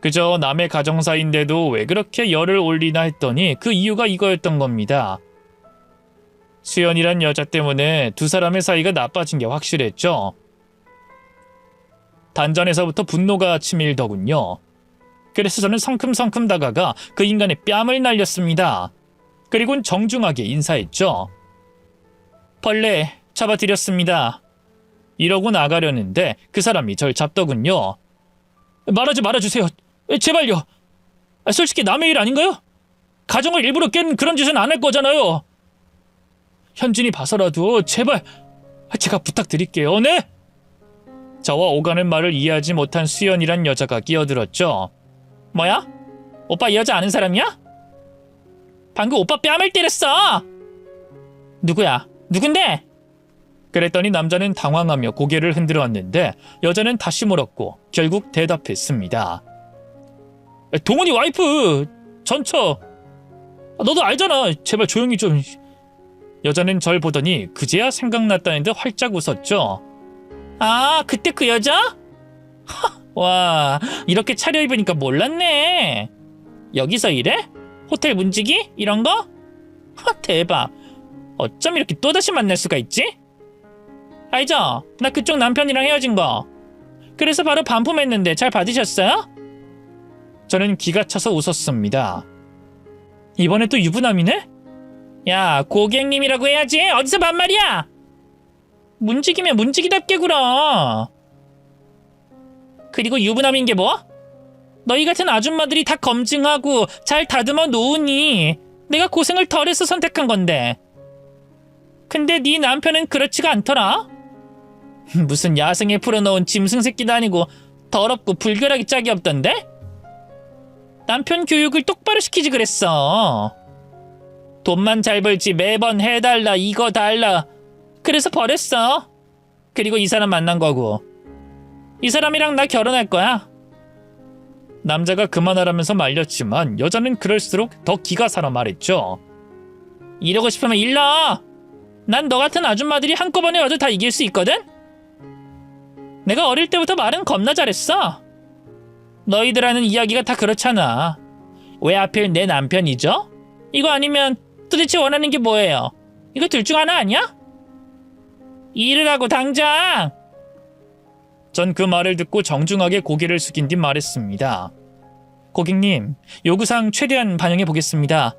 [SPEAKER 1] 그저 남의 가정사인데도 왜 그렇게 열을 올리나 했더니 그 이유가 이거였던 겁니다. 수연이란 여자 때문에 두 사람의 사이가 나빠진 게 확실했죠. 단전에서부터 분노가 치밀더군요. 그래서 저는 성큼성큼 다가가 그 인간의 뺨을 날렸습니다. 그리고는 정중하게 인사했죠. 벌레 잡아드렸습니다. 이러고 나가려는데 그 사람이 절 잡더군요. 말하지 말아주세요. 제발요. 솔직히 남의 일 아닌가요? 가정을 일부러 깬 그런 짓은 안 할 거잖아요. 현진이 봐서라도 제발 제가 부탁드릴게요. 네? 저와 오가는 말을 이해하지 못한 수연이란 여자가 끼어들었죠. 뭐야? 오빠 이 여자 아는 사람이야? 방금 오빠 뺨을 때렸어. 누구야? 누군데? 그랬더니 남자는 당황하며 고개를 흔들었는데 여자는 다시 물었고 결국 대답했습니다. 동훈이 와이프 전처. 너도 알잖아. 제발 조용히 좀. 여자는 절 보더니 그제야 생각났다는 듯 활짝 웃었죠. 아, 그때 그 여자? 와, 이렇게 차려입으니까 몰랐네. 여기서 일해? 호텔 문지기? 이런 거? 대박. 어쩜 이렇게 또다시 만날 수가 있지? 알죠? 나 그쪽 남편이랑 헤어진 거. 그래서 바로 반품했는데 잘 받으셨어요? 저는 기가 차서 웃었습니다. 이번에 또 유부남이네? 야, 고객님이라고 해야지. 어디서 반말이야? 문지기면 문지기답게 굴어. 그리고 유부남인 게 뭐? 너희 같은 아줌마들이 다 검증하고 잘 다듬어 놓으니 내가 고생을 덜해서 선택한 건데. 근데 네 남편은 그렇지가 않더라. 무슨 야생에 풀어놓은 짐승 새끼도 아니고 더럽고 불결하기 짝이 없던데? 남편 교육을 똑바로 시키지 그랬어. 돈만 잘 벌지 매번 해달라 이거 달라. 그래서 버렸어. 그리고 이 사람 만난 거고. 이 사람이랑 나 결혼할 거야. 남자가 그만하라면서 말렸지만 여자는 그럴수록 더 기가 살아 말했죠. 이러고 싶으면 일러. 난 너 같은 아줌마들이 한꺼번에 와도 다 이길 수 있거든? 내가 어릴 때부터 말은 겁나 잘했어. 너희들 하는 이야기가 다 그렇잖아. 왜 하필 내 남편이죠? 이거 아니면 도대체 원하는 게 뭐예요? 이거 둘 중 하나 아니야? 일을 하고 당장! 전 그 말을 듣고 정중하게 고개를 숙인 뒤 말했습니다. 고객님, 요구사항 최대한 반영해 보겠습니다.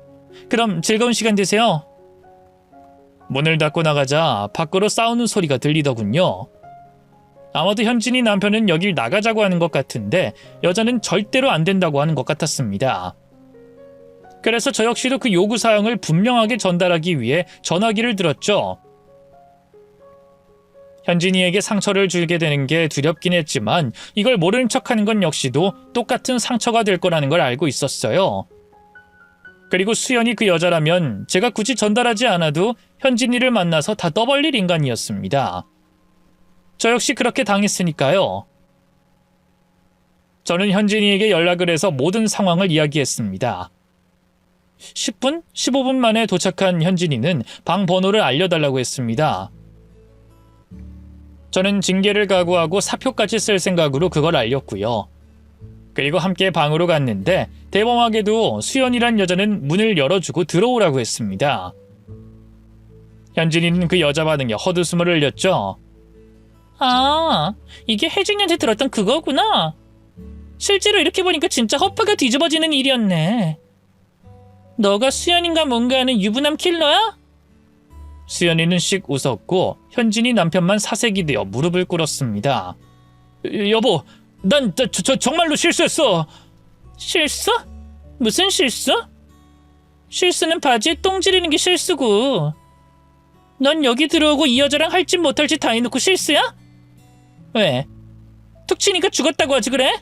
[SPEAKER 1] 그럼 즐거운 시간 되세요. 문을 닫고 나가자 밖으로 싸우는 소리가 들리더군요. 아마도 현진이 남편은 여길 나가자고 하는 것 같은데 여자는 절대로 안 된다고 하는 것 같았습니다. 그래서 저 역시도 그 요구사항을 분명하게 전달하기 위해 전화기를 들었죠. 현진이에게 상처를 주게 되는 게 두렵긴 했지만 이걸 모르는 척하는 건 역시도 똑같은 상처가 될 거라는 걸 알고 있었어요. 그리고 수연이 그 여자라면 제가 굳이 전달하지 않아도 현진이를 만나서 다 떠벌릴 인간이었습니다. 저 역시 그렇게 당했으니까요. 저는 현진이에게 연락을 해서 모든 상황을 이야기했습니다. 10분? 15분 만에 도착한 현진이는 방 번호를 알려달라고 했습니다. 저는 징계를 각오하고 사표까지 쓸 생각으로 그걸 알렸고요. 그리고 함께 방으로 갔는데 대범하게도 수연이란 여자는 문을 열어주고 들어오라고 했습니다. 현진이는 그 여자 반응에 헛웃음을 흘렸죠. 아, 이게 혜진이한테 들었던 그거구나. 실제로 이렇게 보니까 진짜 허파가 뒤집어지는 일이었네. 너가 수연인가 뭔가 하는 유부남 킬러야? 수연이는 씩 웃었고 현진이 남편만 사색이 되어 무릎을 꿇었습니다. 여보, 난 정말로 실수했어. 실수? 무슨 실수? 실수는 바지에 똥 지르는 게 실수고. 넌 여기 들어오고 이 여자랑 할 짓 못할 짓 다 해놓고 실수야? 왜? 툭 치니까 죽었다고 하지 그래?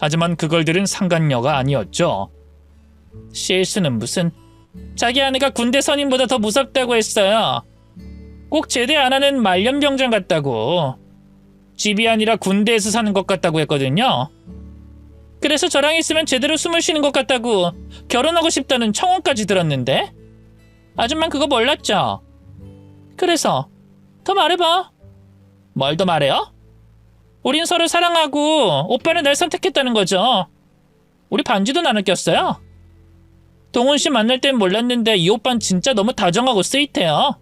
[SPEAKER 1] 하지만 그걸 들은 상간녀가 아니었죠. 실수는 무슨. 자기 아내가 군대 선임보다 더 무섭다고 했어요. 꼭 제대 안 하는 말년병장 같다고. 집이 아니라 군대에서 사는 것 같다고 했거든요. 그래서 저랑 있으면 제대로 숨을 쉬는 것 같다고 결혼하고 싶다는 청혼까지 들었는데? 아줌만 그거 몰랐죠? 그래서 더 말해봐. 뭘 더 말해요? 우린 서로 사랑하고 오빠는 날 선택했다는 거죠. 우리 반지도 나눠꼈어요. 동훈 씨 만날 땐 몰랐는데 이 오빠는 진짜 너무 다정하고 스윗해요.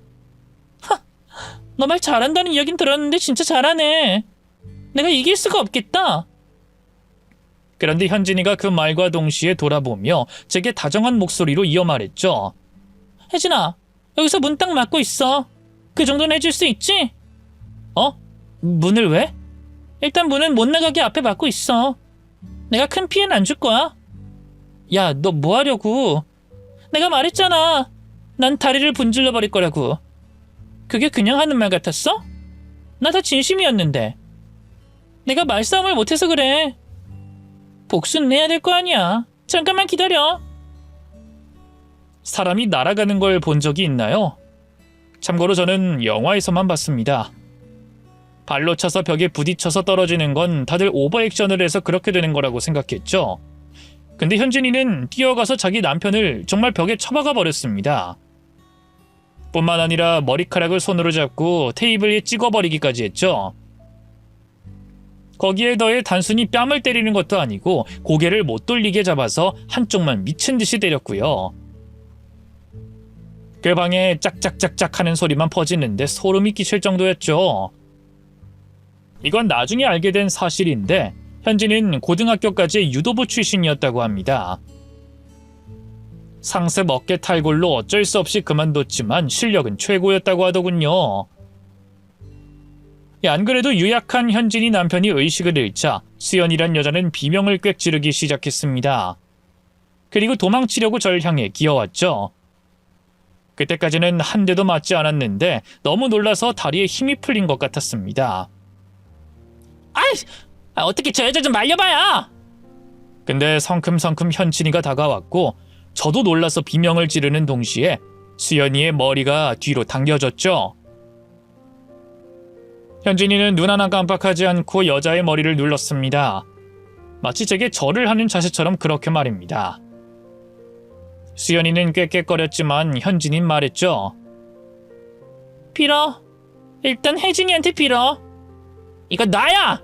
[SPEAKER 1] 너 말 잘한다는 이야긴 들었는데 진짜 잘하네. 내가 이길 수가 없겠다. 그런데 현진이가 그 말과 동시에 돌아보며 제게 다정한 목소리로 이어 말했죠. 혜진아, 여기서 문 딱 막고 있어. 그 정도는 해줄 수 있지? 문을 왜? 일단 문은 못 나가게 앞에 막고 있어. 내가 큰 피해는 안 줄 거야. 야, 너 뭐 하려고? 내가 말했잖아. 난 다리를 분질러 버릴 거라고. 그게 그냥 하는 말 같았어? 나 다 진심이었는데. 내가 말싸움을 못해서 그래. 복수는 해야 될 거 아니야. 잠깐만 기다려. 사람이 날아가는 걸 본 적이 있나요? 참고로 저는 영화에서만 봤습니다. 발로 차서 벽에 부딪혀서 떨어지는 건 다들 오버액션을 해서 그렇게 되는 거라고 생각했죠. 근데 현진이는 뛰어가서 자기 남편을 정말 벽에 쳐박아 버렸습니다. 뿐만 아니라 머리카락을 손으로 잡고 테이블에 찍어버리기까지 했죠. 거기에 더해 단순히 뺨을 때리는 것도 아니고 고개를 못 돌리게 잡아서 한쪽만 미친 듯이 때렸고요. 그 방에 짝짝짝짝 하는 소리만 퍼지는데 소름이 끼칠 정도였죠. 이건 나중에 알게 된 사실인데 현진은 고등학교까지 유도부 출신이었다고 합니다. 상습 어깨 탈골로 어쩔 수 없이 그만뒀지만 실력은 최고였다고 하더군요. 안 그래도 유약한 현진이 남편이 의식을 잃자 수연이란 여자는 비명을 꽥 지르기 시작했습니다. 그리고 도망치려고 절 향해 기어왔죠. 그때까지는 한 대도 맞지 않았는데 너무 놀라서 다리에 힘이 풀린 것 같았습니다. 어떻게 저 여자 좀 말려봐요. 근데 성큼성큼 현진이가 다가왔고 저도 놀라서 비명을 지르는 동시에 수연이의 머리가 뒤로 당겨졌죠. 현진이는 눈 하나 깜빡하지 않고 여자의 머리를 눌렀습니다. 마치 제게 절을 하는 자세처럼 그렇게 말입니다. 수연이는 꾀꾀거렸지만 현진이는 말했죠. 빌어. 일단 혜진이한테 빌어. 이거 나야.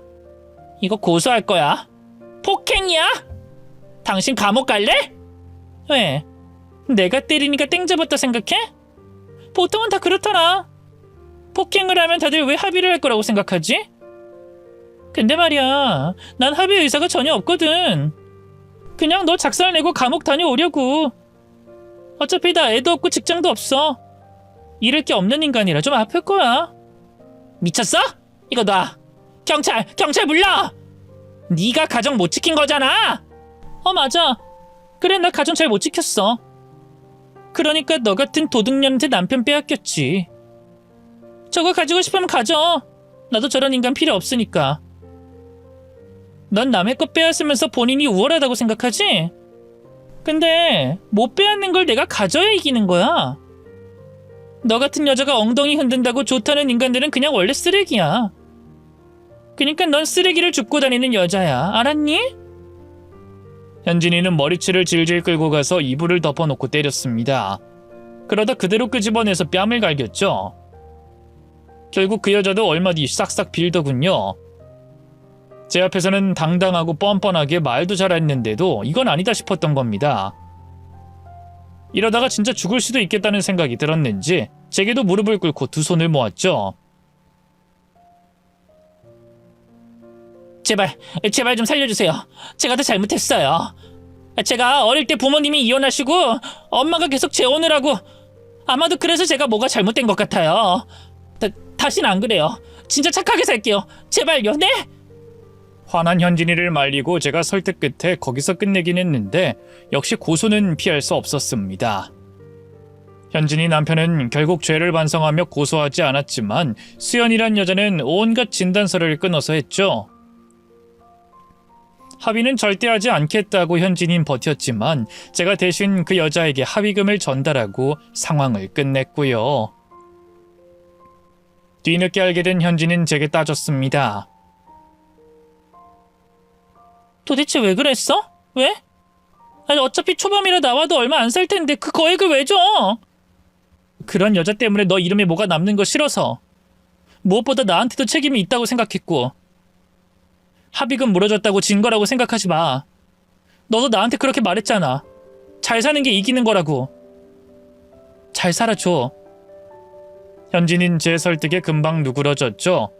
[SPEAKER 1] 이거 고소할 거야. 폭행이야? 당신 감옥 갈래? 왜? 내가 때리니까 땡 잡았다 생각해? 보통은 다 그렇더라. 폭행을 하면 다들 왜 합의를 할 거라고 생각하지? 근데 말이야, 난 합의 의사가 전혀 없거든. 그냥 너 작살내고 감옥 다녀오려고. 어차피 나 애도 없고 직장도 없어. 잃을 게 없는 인간이라 좀 아플 거야. 미쳤어? 이거 놔. 경찰 불러! 네가 가정 못 지킨 거잖아. 맞아. 그래, 나 가정 잘 못 지켰어. 그러니까 너 같은 도둑년한테 남편 빼앗겼지. 저거 가지고 싶으면 가져. 나도 저런 인간 필요 없으니까. 넌 남의 것 빼앗으면서 본인이 우월하다고 생각하지? 근데 못 빼앗는 걸 내가 가져야 이기는 거야. 너 같은 여자가 엉덩이 흔든다고 좋다는 인간들은 그냥 원래 쓰레기야. 그러니까 넌 쓰레기를 줍고 다니는 여자야. 알았니? 현진이는 머리채를 질질 끌고 가서 이불을 덮어놓고 때렸습니다. 그러다 그대로 끄집어내서 뺨을 갈겼죠. 결국 그 여자도 얼마 뒤 싹싹 빌더군요. 제 앞에서는 당당하고 뻔뻔하게 말도 잘했는데도 이건 아니다 싶었던 겁니다. 이러다가 진짜 죽을 수도 있겠다는 생각이 들었는지 제게도 무릎을 꿇고 두 손을 모았죠. 제발 좀 살려주세요. 제가 다 잘못했어요. 제가 어릴 때 부모님이 이혼하시고 엄마가 계속 재혼을 하고 아마도 그래서 제가 뭐가 잘못된 것 같아요. 다시는 안 그래요. 진짜 착하게 살게요. 제발요. 네? 화난 현진이를 말리고 제가 설득 끝에 거기서 끝내긴 했는데 역시 고소는 피할 수 없었습니다. 현진이 남편은 결국 죄를 반성하며 고소하지 않았지만 수연이란 여자는 온갖 진단서를 끊어서 했죠. 합의는 절대 하지 않겠다고 현진이는 버텼지만 제가 대신 그 여자에게 합의금을 전달하고 상황을 끝냈고요. 뒤늦게 알게 된 현진이는 제게 따졌습니다. 도대체 왜 그랬어? 왜? 아니, 어차피 초범이라 나와도 얼마 안 살 텐데 그 거액을 왜 줘? 그런 여자 때문에 너 이름에 뭐가 남는 거 싫어서. 무엇보다 나한테도 책임이 있다고 생각했고. 합의금 물어줬다고 진 거라고 생각하지 마. 너도 나한테 그렇게 말했잖아. 잘 사는 게 이기는 거라고. 잘 살아줘. 현진인 제 설득에 금방 누그러졌죠.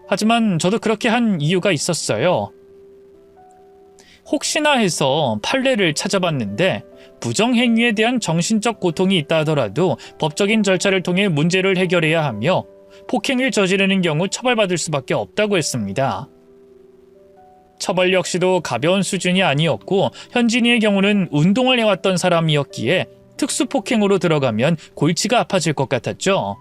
[SPEAKER 1] 하지만 저도 그렇게 한 이유가 있었어요. 혹시나 해서 판례를 찾아봤는데 부정행위에 대한 정신적 고통이 있다 하더라도 법적인 절차를 통해 문제를 해결해야 하며 폭행을 저지르는 경우 처벌받을 수밖에 없다고 했습니다. 처벌 역시도 가벼운 수준이 아니었고 현진이의 경우는 운동을 해왔던 사람이었기에 특수폭행으로 들어가면 골치가 아파질 것 같았죠.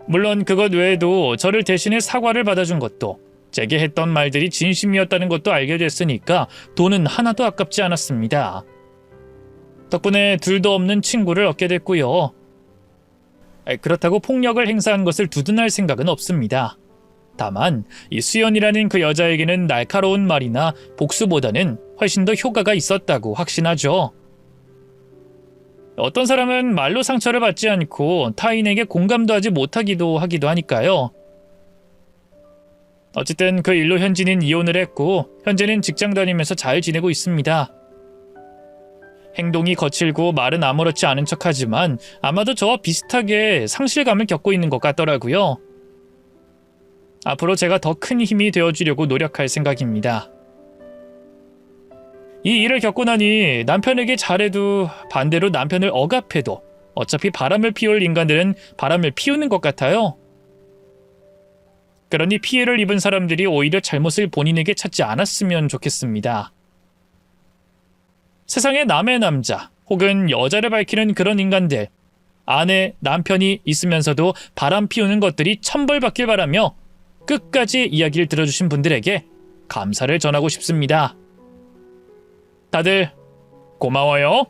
[SPEAKER 1] 물론 그것 외에도 저를 대신해 사과를 받아준 것도 제게 했던 말들이 진심이었다는 것도 알게 됐으니까 돈은 하나도 아깝지 않았습니다. 덕분에 둘도 없는 친구를 얻게 됐고요. 그렇다고 폭력을 행사한 것을 두둔할 생각은 없습니다. 다만 이 수연이라는 그 여자에게는 날카로운 말이나 복수보다는 훨씬 더 효과가 있었다고 확신하죠. 어떤 사람은 말로 상처를 받지 않고 타인에게 공감도 하지 못하기도 하니까요. 어쨌든 그 일로 현진이는 이혼을 했고 현재는 직장 다니면서 잘 지내고 있습니다. 행동이 거칠고 말은 아무렇지 않은 척하지만 아마도 저와 비슷하게 상실감을 겪고 있는 것 같더라고요. 앞으로 제가 더 큰 힘이 되어주려고 노력할 생각입니다. 이 일을 겪고 나니 남편에게 잘해도 반대로 남편을 억압해도 어차피 바람을 피울 인간들은 바람을 피우는 것 같아요. 그러니 피해를 입은 사람들이 오히려 잘못을 본인에게 찾지 않았으면 좋겠습니다. 세상에 남의 남자 혹은 여자를 밝히는 그런 인간들, 아내, 남편이 있으면서도 바람 피우는 것들이 천벌받길 바라며 끝까지 이야기를 들어주신 분들에게 감사를 전하고 싶습니다. 다들 고마워요.